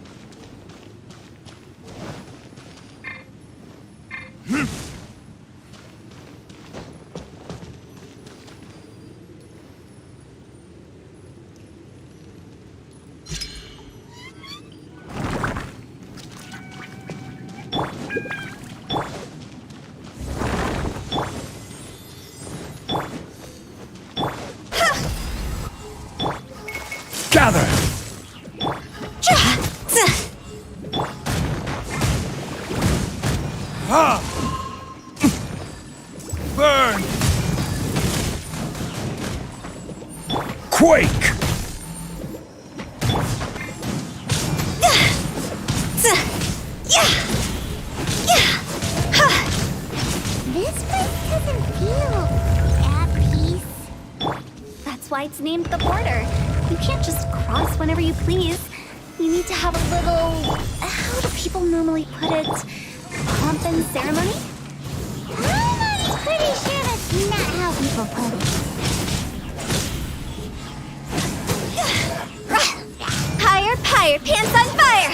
Speaker 3: Gather! Burn! Quake!
Speaker 6: This place doesn't feel at peace.
Speaker 1: That's why it's named the border. You can't just cross whenever you please. You need to have a little... How do people normally put it? Pomp and ceremony?
Speaker 6: I'm pretty sure that's not how people put it.
Speaker 1: Higher, pants on fire!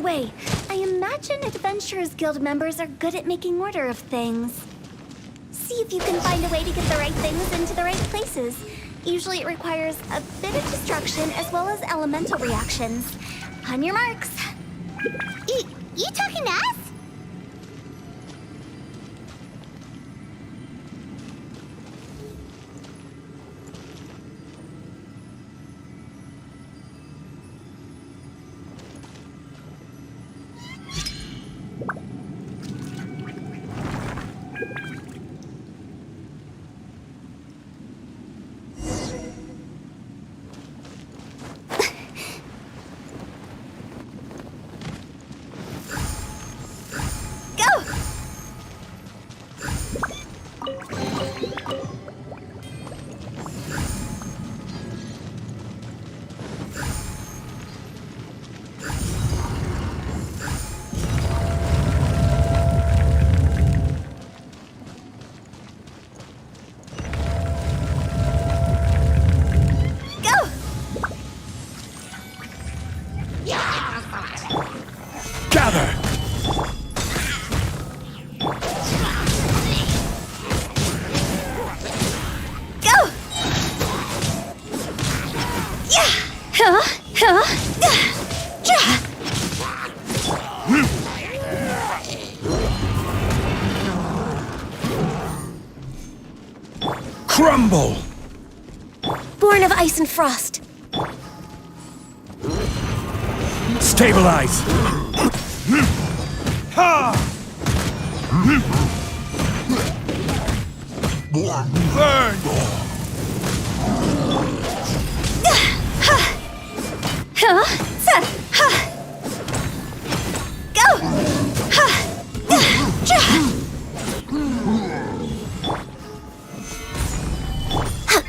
Speaker 1: way, I imagine Adventurers Guild members are good at making order of things. See if you can find a way to get the right things into the right places. Usually it requires a bit of destruction as well as elemental reactions. On your marks.
Speaker 6: You talking to us?
Speaker 3: Crumble!
Speaker 9: Born of ice and frost.
Speaker 3: Stabilize! Ha! Burn!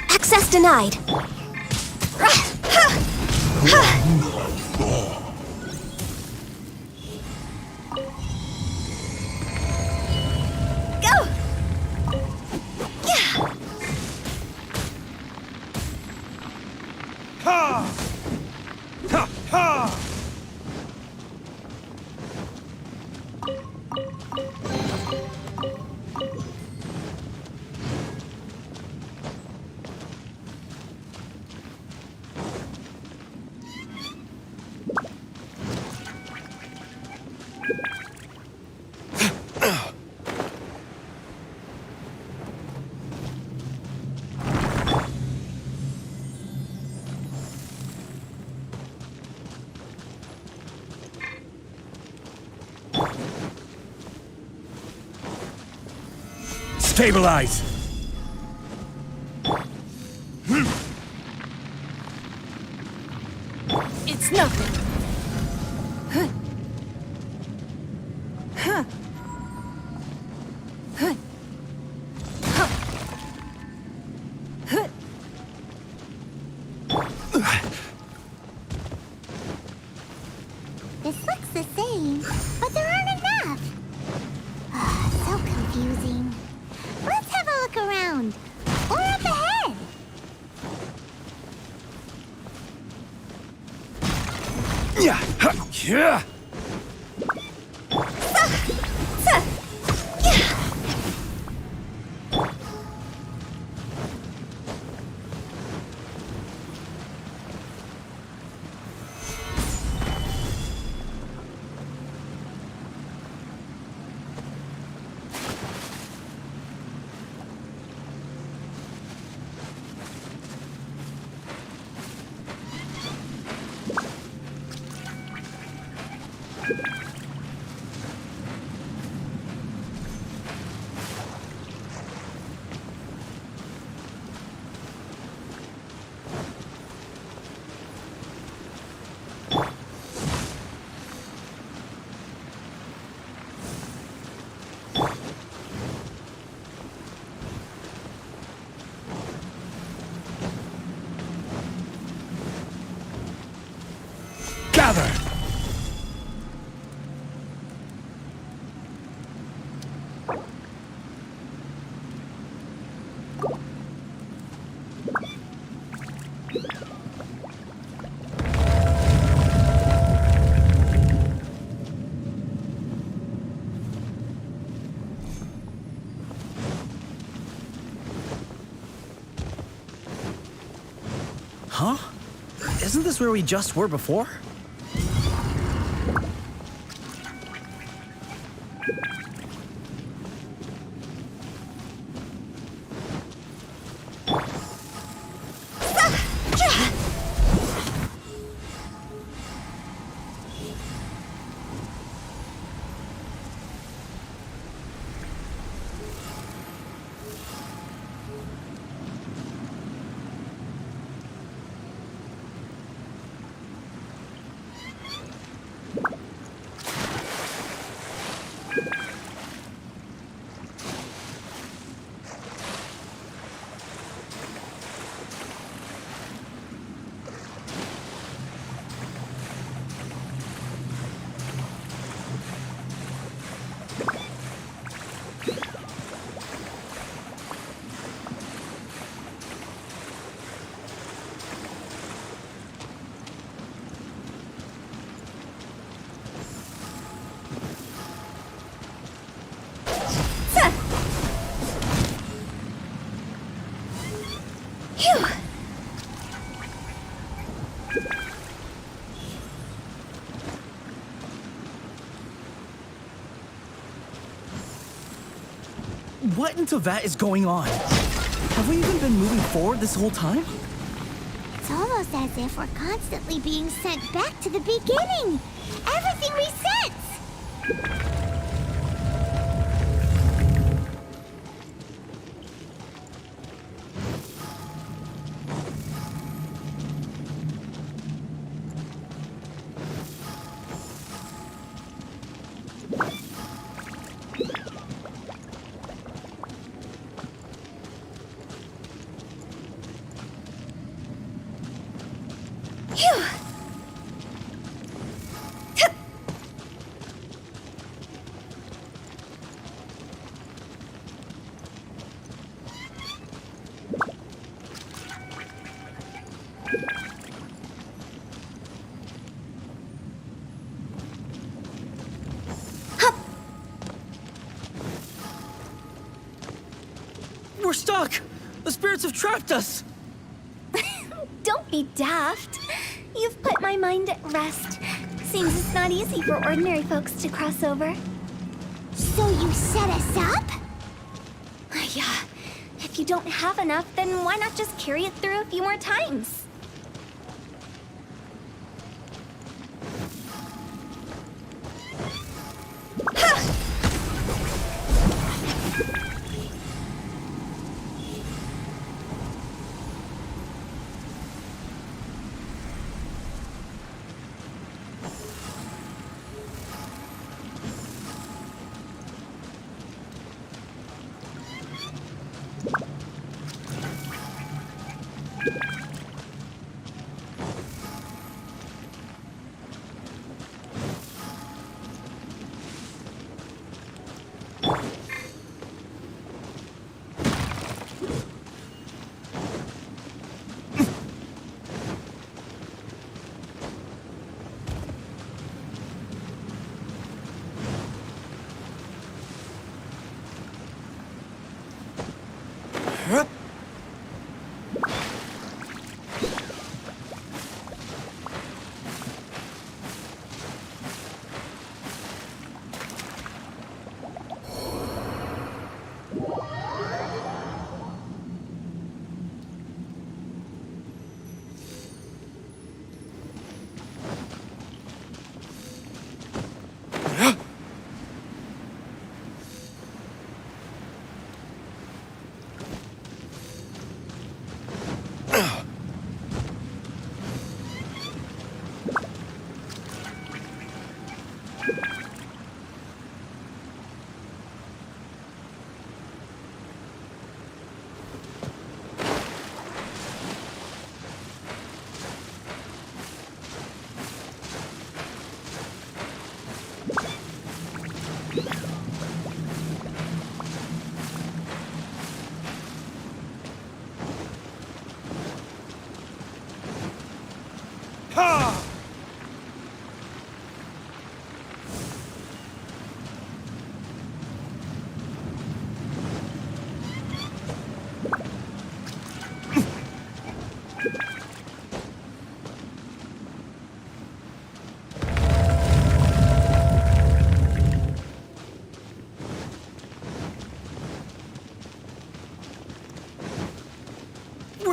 Speaker 9: Access denied.
Speaker 3: Ha! Ha! Ha! Stabilize!
Speaker 9: It's nothing.
Speaker 6: This looks the same, but there aren't enough. So confusing. Let's have a look around. Or up ahead.
Speaker 3: Yeah! Ha! Yeah! Gather!
Speaker 7: Huh? Isn't this where we just were before? What in Teyvat is going on? Have we even been moving forward this whole time?
Speaker 6: It's almost as if we're constantly being sent back to the beginning. Everything resets.
Speaker 7: We're stuck! The spirits have trapped us!
Speaker 1: Don't be daft. You've put my mind at rest. Seems it's not easy for ordinary folks to cross over.
Speaker 6: So you set us up?
Speaker 1: Yeah. If you don't have enough, then why not just carry it through a few more times?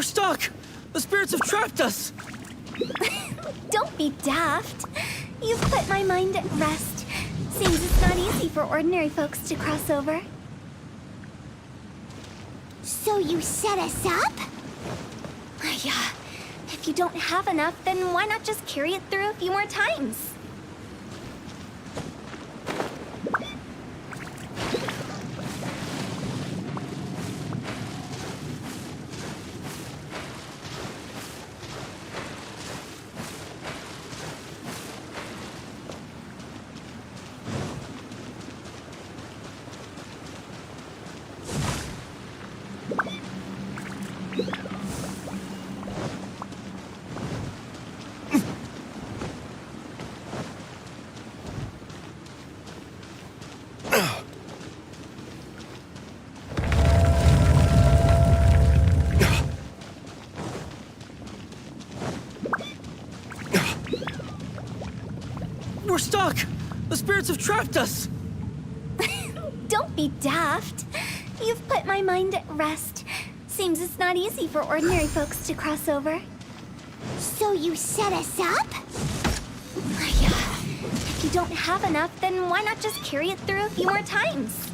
Speaker 7: We're stuck! The spirits have trapped us!
Speaker 1: Don't be daft. You've put my mind at rest. Seems it's not easy for ordinary folks to cross over.
Speaker 6: So you set us up?
Speaker 1: Yeah. If you don't have enough, then why not just carry it through a few more times?
Speaker 7: We're stuck! The spirits have trapped us!
Speaker 1: Don't be daft. You've put my mind at rest. Seems it's not easy for ordinary folks to cross over.
Speaker 6: So you set us up?
Speaker 1: Yeah. If you don't have enough, then why not just carry it through a few more times?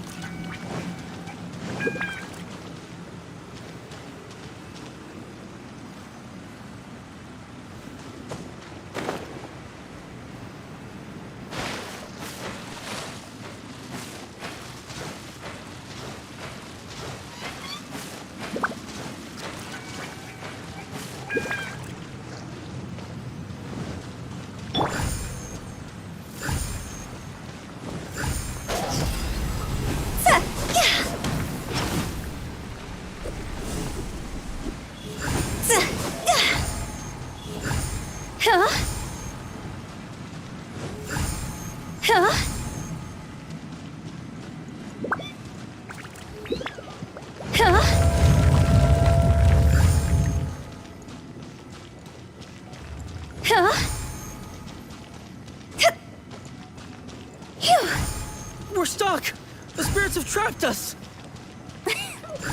Speaker 7: We're stuck! The spirits have trapped us!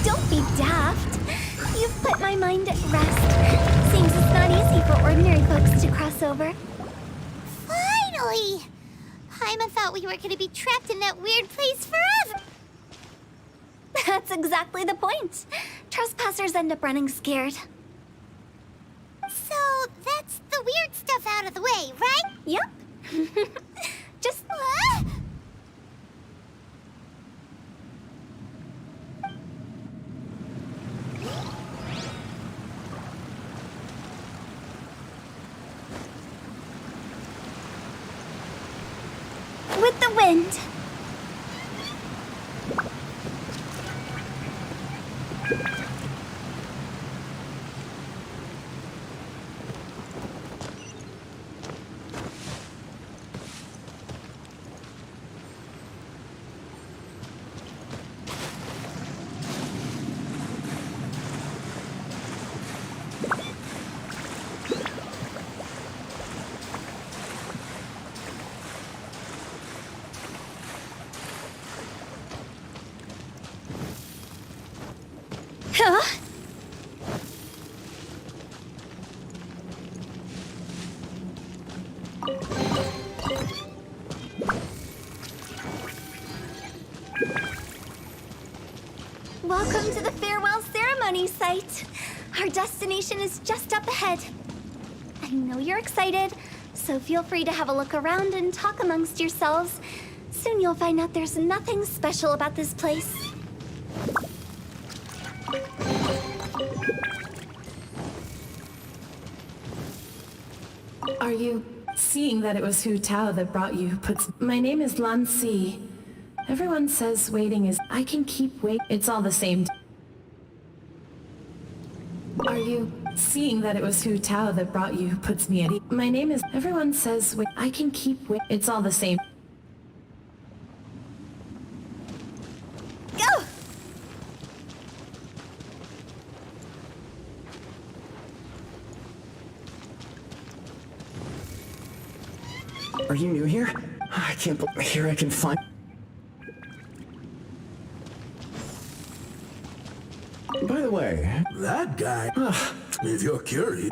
Speaker 1: Don't be daft. You've put my mind at rest. Seems it's not easy for ordinary folks to cross over.
Speaker 6: Finally! Paimon thought we were gonna be trapped in that weird place forever.
Speaker 1: That's exactly the point. Trespassers end up running scared.
Speaker 6: So that's the weird stuff out of the way, right?
Speaker 1: Yep. Just... with the wind. Huh? Welcome to the farewell ceremony site. Our destination is just up ahead. I know you're excited, so feel free to have a look around and talk amongst yourselves. Soon you'll find out there's nothing special about this place.
Speaker 10: Are you seeing that it was Hu Tao that brought you? My name is Lan Si. Everyone says waiting is... I can keep wait. It's all the same. Are you seeing that it was Hu Tao that brought you? Puts me at ease. My name is... Everyone says wait. I can keep wait. It's all the same.
Speaker 1: Go!
Speaker 11: Are you new here? I can't believe here I can find... By the way,
Speaker 3: That guy. If you're curious.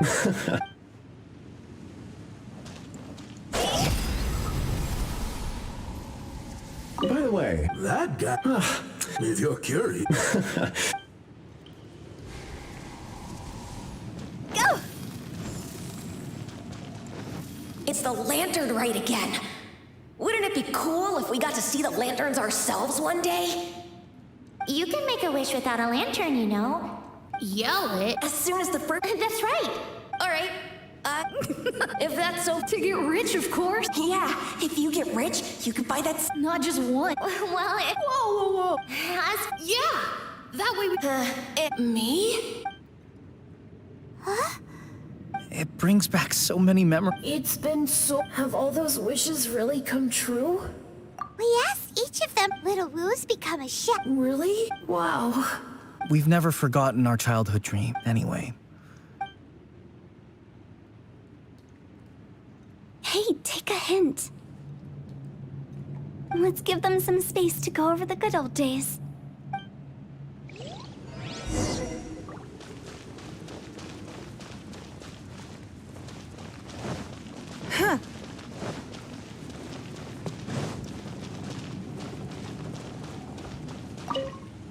Speaker 11: by the way,
Speaker 3: That guy. If you're curious.
Speaker 1: Go!
Speaker 12: It's the lantern rite again. Wouldn't it be cool if we got to see the lanterns ourselves one day?
Speaker 6: You can make a wish without a lantern, you know.
Speaker 10: Yell it.
Speaker 12: As soon as the first.
Speaker 6: That's right.
Speaker 12: All right. If that's so.
Speaker 10: To get rich, of course.
Speaker 12: Yeah, if you get rich, you could buy that.
Speaker 10: Not just one.
Speaker 6: Well,
Speaker 10: Whoa.
Speaker 6: as
Speaker 10: Yeah. That way we.
Speaker 12: Me?
Speaker 7: It brings back so many memories.
Speaker 10: It's been so. Have all those wishes really come true?
Speaker 6: we asked each of them, little Woos become a chef.
Speaker 10: Really? Wow.
Speaker 7: We've never forgotten our childhood dream, anyway.
Speaker 1: Hey, take a hint. Let's give them some space to go over the good old days.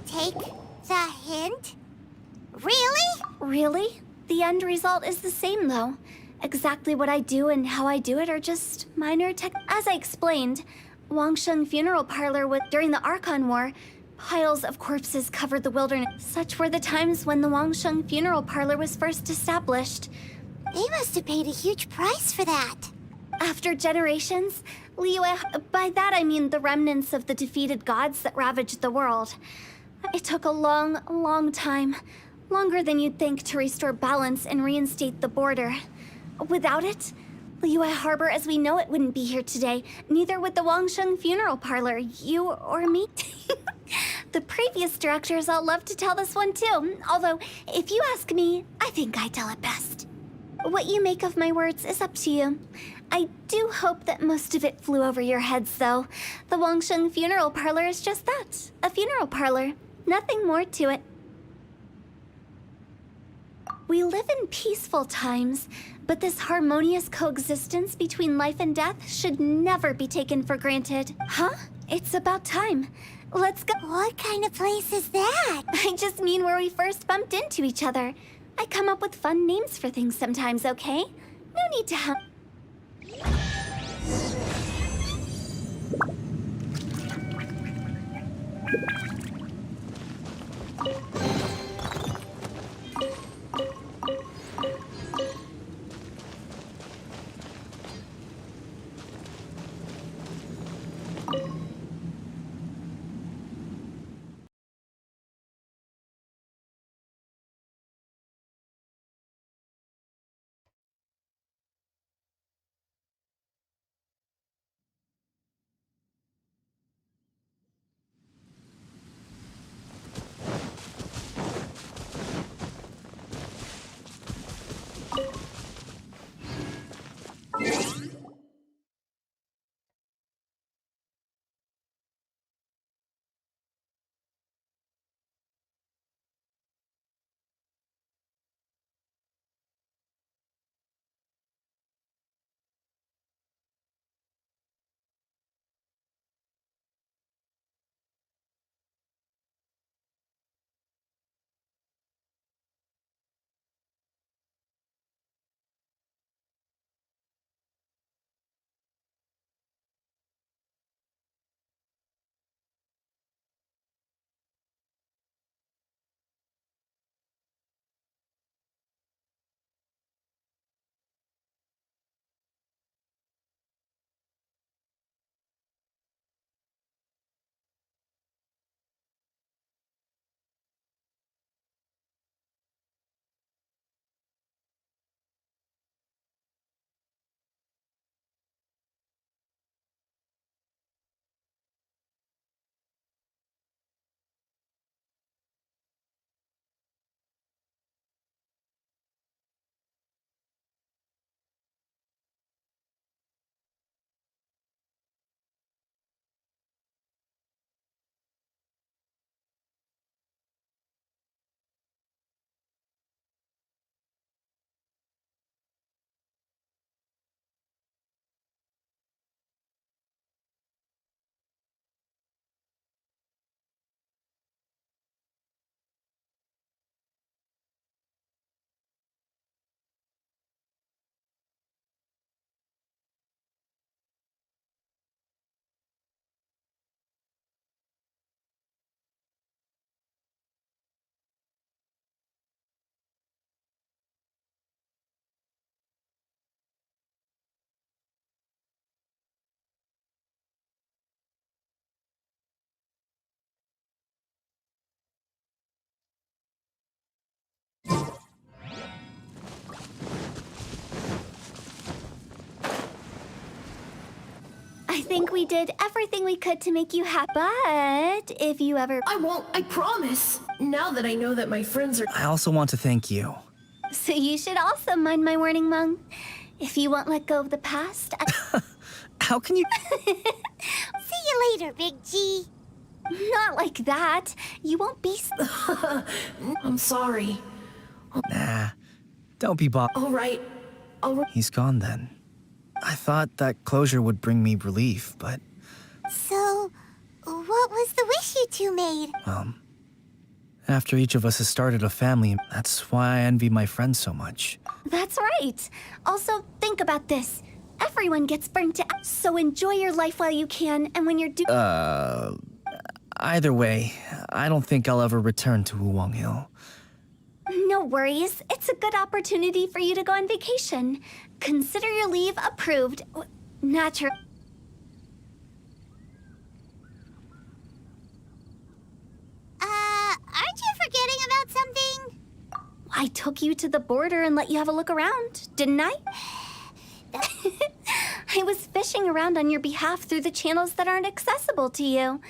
Speaker 6: Take the hint? Really?
Speaker 1: Really? The end result is the same, though. Exactly what I do and how I do it are just minor tech. As I explained, Wangsheng Funeral Parlor during the Archon War, piles of corpses covered the wilderness. Such were the times when the Wangsheng Funeral Parlor was first established.
Speaker 6: They must have paid a huge price for that.
Speaker 1: After generations, Liyue, by that I mean the remnants of the defeated gods that ravaged the world. It took a long time, longer than you'd think, to restore balance and reinstate the border. Without it, Liyue Harbor as we know it wouldn't be here today. Neither would the Wangsheng Funeral Parlor, you or me. The previous directors all love to tell this one too, although if you ask me, I think I tell it best. What you make of my words is up to you. I do hope that most of it flew over your heads, though. The Wangsheng Funeral Parlor is just that, a funeral parlor. Nothing more to it. We live in peaceful times, but this harmonious coexistence between life and death should never be taken for granted. Huh? It's about time. Let's go.
Speaker 6: What kind of place is that?
Speaker 1: I just mean where we first bumped into each other. I come up with fun names for things sometimes, okay? No need to I think we did everything we could to make you happy. But if you ever...
Speaker 10: I won't, I promise. Now that I know that my friends are...
Speaker 7: I also want to thank you.
Speaker 1: So you should also mind my warning, Mung. If you won't let go of the past...
Speaker 7: How can you...
Speaker 6: See you later, Big G.
Speaker 1: Not like that. You won't be...
Speaker 10: I'm sorry.
Speaker 7: Nah, don't be
Speaker 10: All right.
Speaker 7: He's gone then. I thought that closure would bring me relief, but...
Speaker 6: So, what was the wish you two made?
Speaker 7: After each of us has started a family, that's why I envy my friends so much.
Speaker 1: That's right. Also, think about this. Everyone gets burnt out, so enjoy your life while you can, and when you're
Speaker 7: Either way, I don't think I'll ever return to Uwang Hill.
Speaker 1: No worries. It's a good opportunity for you to go on vacation. Consider your leave approved. Natural.
Speaker 6: Aren't you forgetting about something?
Speaker 1: I took you to the border and let you have a look around, didn't I? I was fishing around on your behalf through the channels that aren't accessible to you.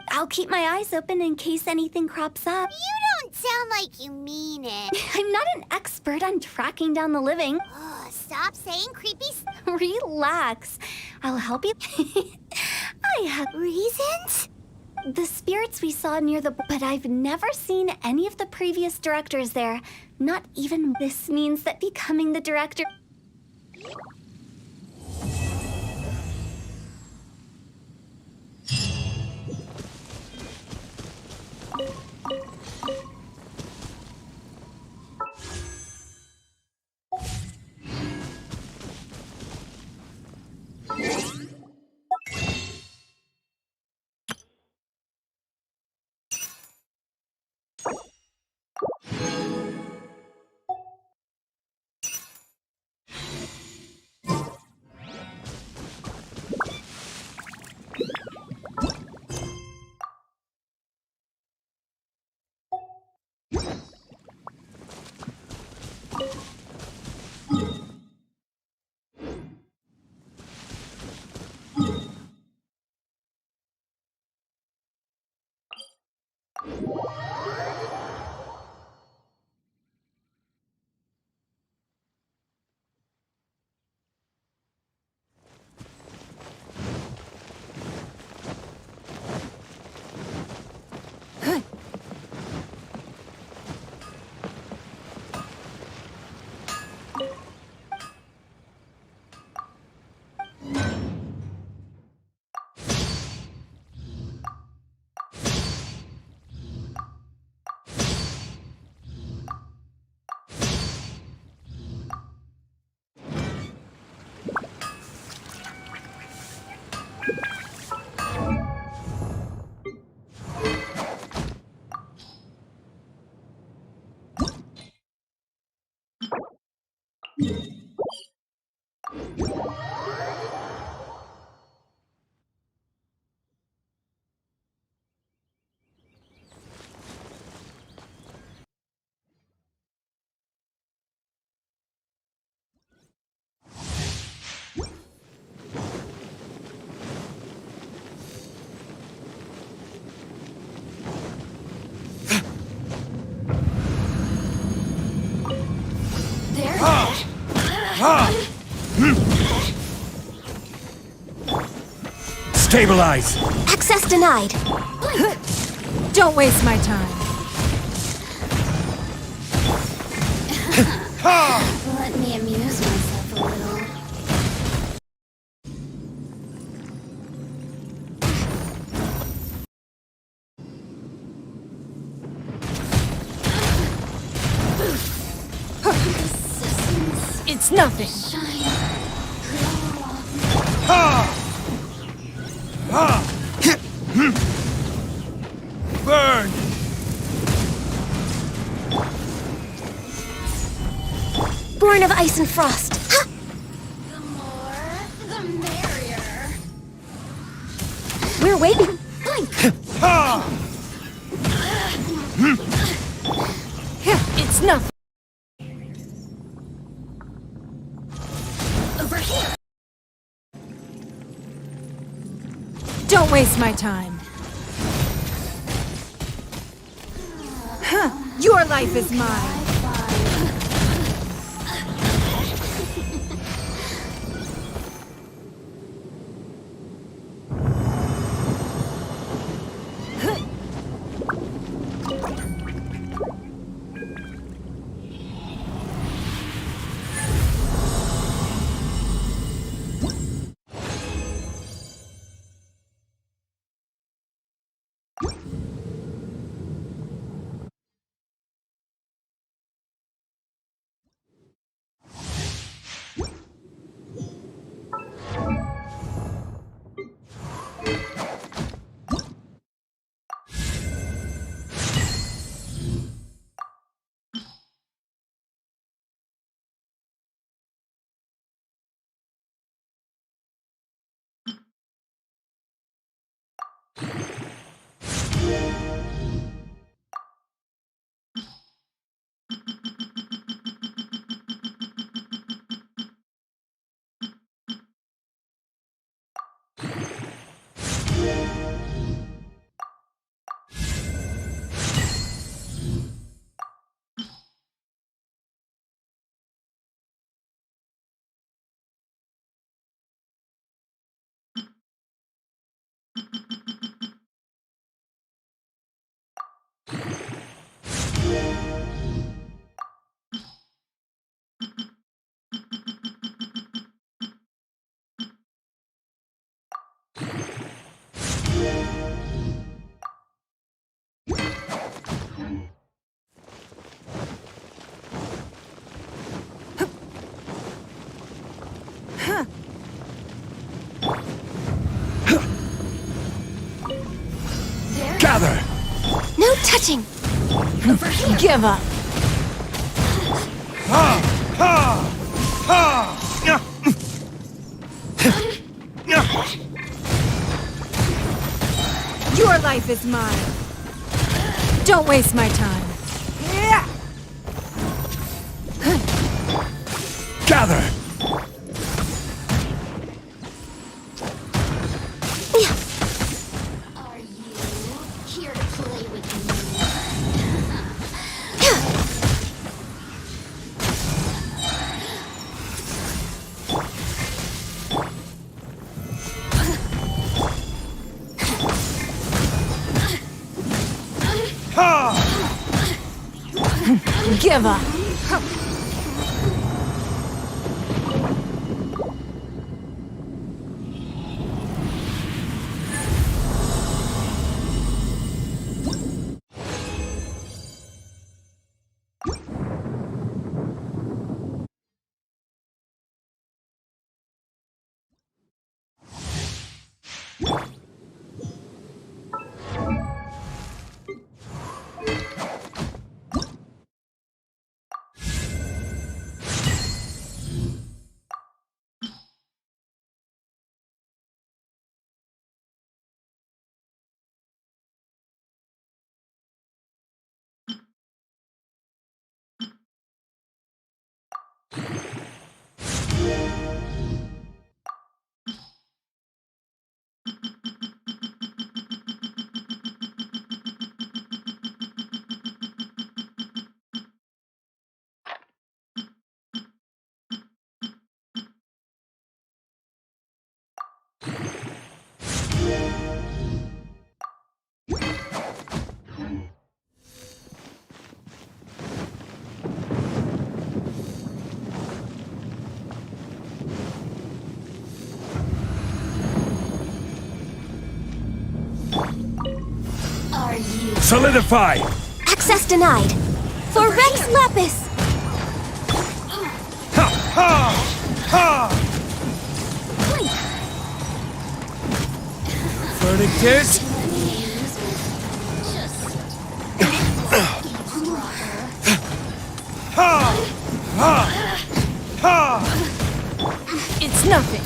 Speaker 1: I'll keep my eyes open in case anything crops up.
Speaker 6: You don't sound like you mean it.
Speaker 1: I'm not an expert on tracking down the living.
Speaker 6: Oh, stop saying creepy
Speaker 1: Relax. I'll help you. I have
Speaker 6: reasons?
Speaker 1: the spirits we saw near the... But I've never seen any of the previous directors there. Not even... This means that becoming the director...
Speaker 11: Stabilize!
Speaker 1: Access denied.
Speaker 2: Don't waste my time.
Speaker 6: Let me amuse myself a little.
Speaker 2: It's nothing.
Speaker 11: Burn!
Speaker 1: Born of ice and frost.
Speaker 10: The more, the merrier.
Speaker 1: We're waiting.
Speaker 2: It's nothing.
Speaker 10: Over here.
Speaker 13: Don't waste my time. Huh. Your life is mine.
Speaker 5: Gather!
Speaker 6: No touching!
Speaker 13: Give up. Your life is mine. Don't waste my time.
Speaker 5: Gather!
Speaker 6: Are you here to play with me?
Speaker 13: Give up.
Speaker 6: Are you?
Speaker 5: Solidify!
Speaker 6: Access denied. For Rex Lapis!
Speaker 5: Ha! Ha! Ha! Verdict is... Ha! Ha! Ha!
Speaker 13: It's nothing.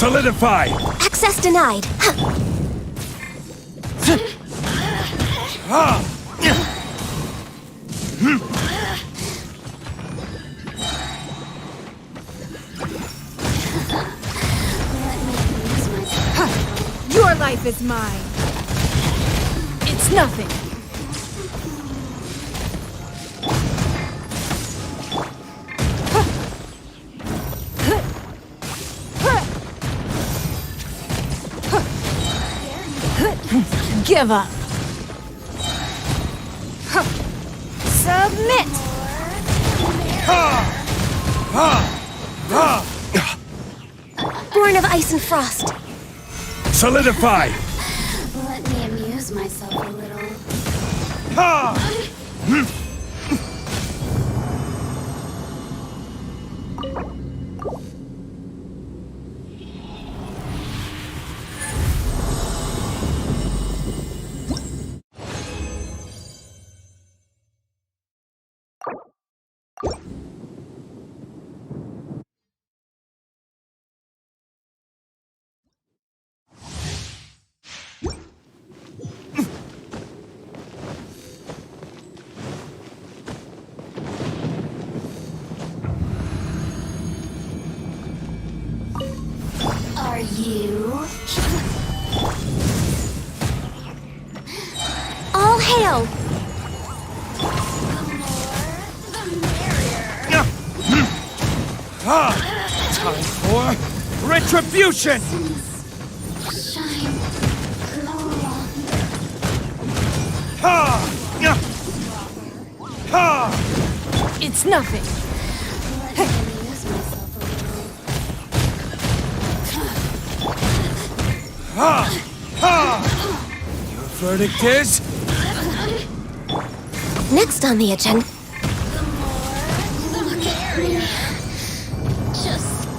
Speaker 3: Solidify!
Speaker 12: Access denied.
Speaker 13: Your life is mine. It's nothing. Give up. Submit.
Speaker 12: Born of ice and frost.
Speaker 3: Solidify!
Speaker 1: Let me amuse myself a little.
Speaker 3: Time for retribution!
Speaker 10: Shine.
Speaker 13: It's nothing.
Speaker 3: Your verdict is?
Speaker 12: Next on the agenda.
Speaker 10: Just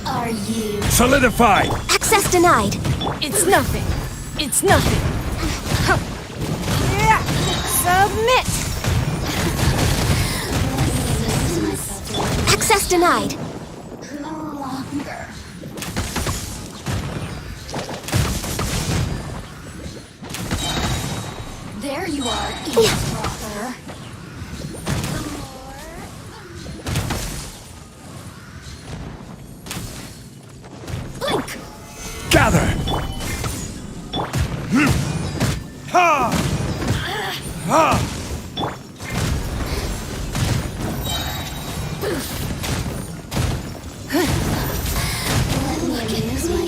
Speaker 10: are you?
Speaker 3: Solidified!
Speaker 12: Access denied.
Speaker 13: It's nothing. It's nothing. Yeah. Submit.
Speaker 12: Access denied.
Speaker 10: No longer. There you are, eavesdropper. Blink!
Speaker 3: Gather! Ha! Ha!
Speaker 10: Let me get my...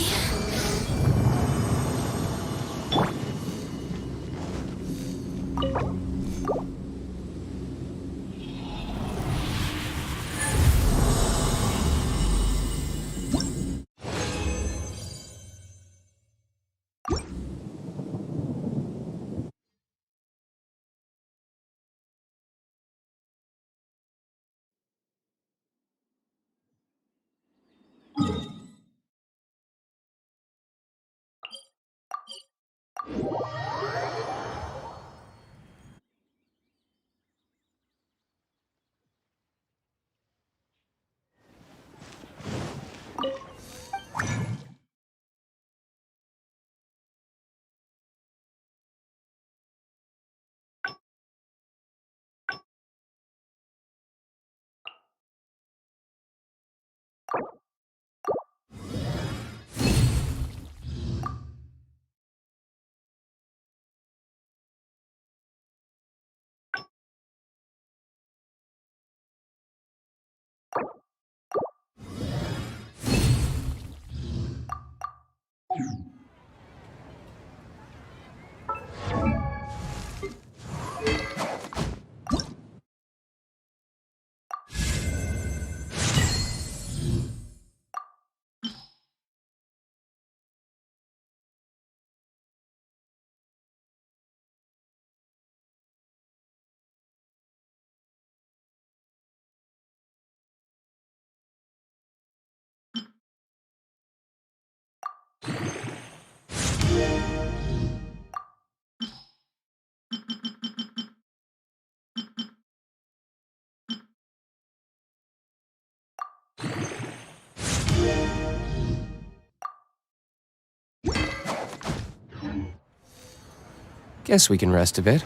Speaker 14: Guess we can rest a bit.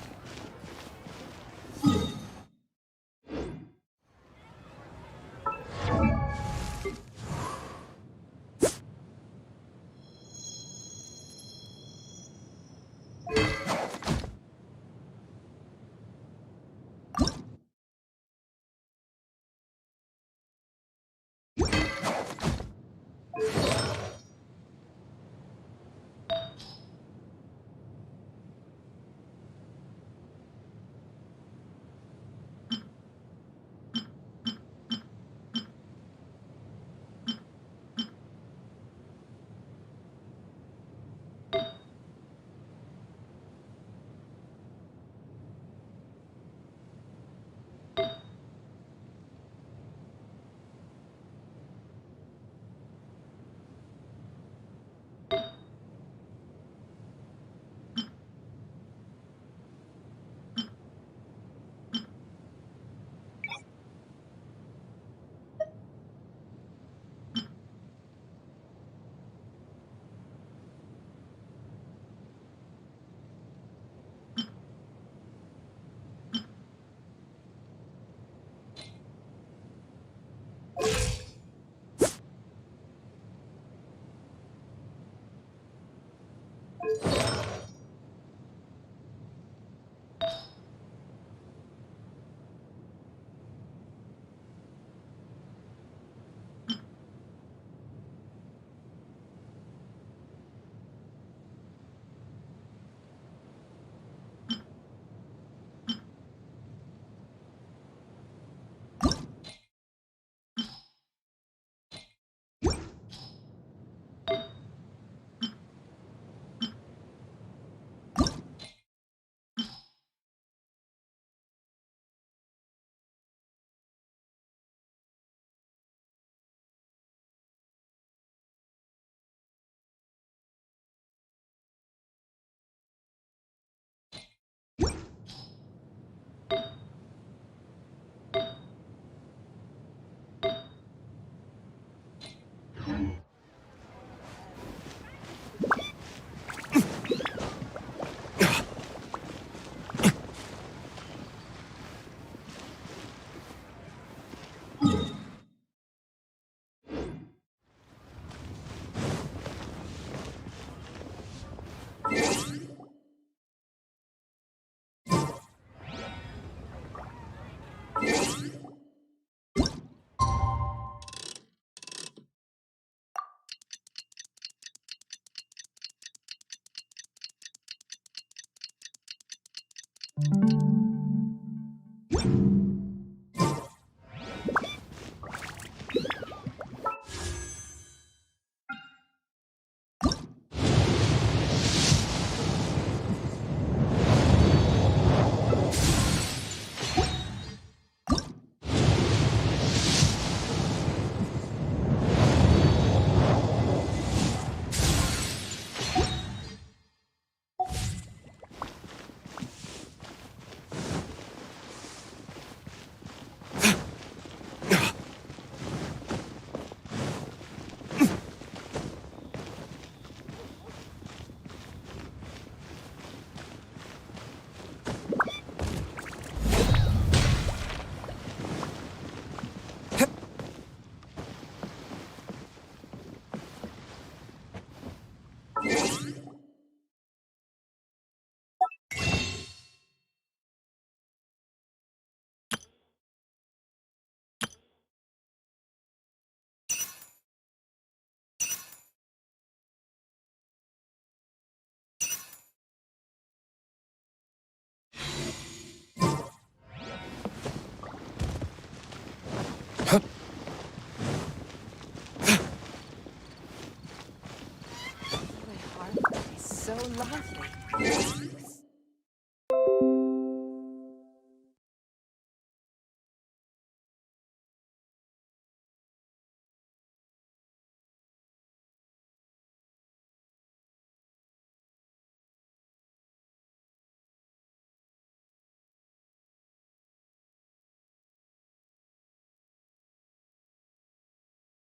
Speaker 1: Bye.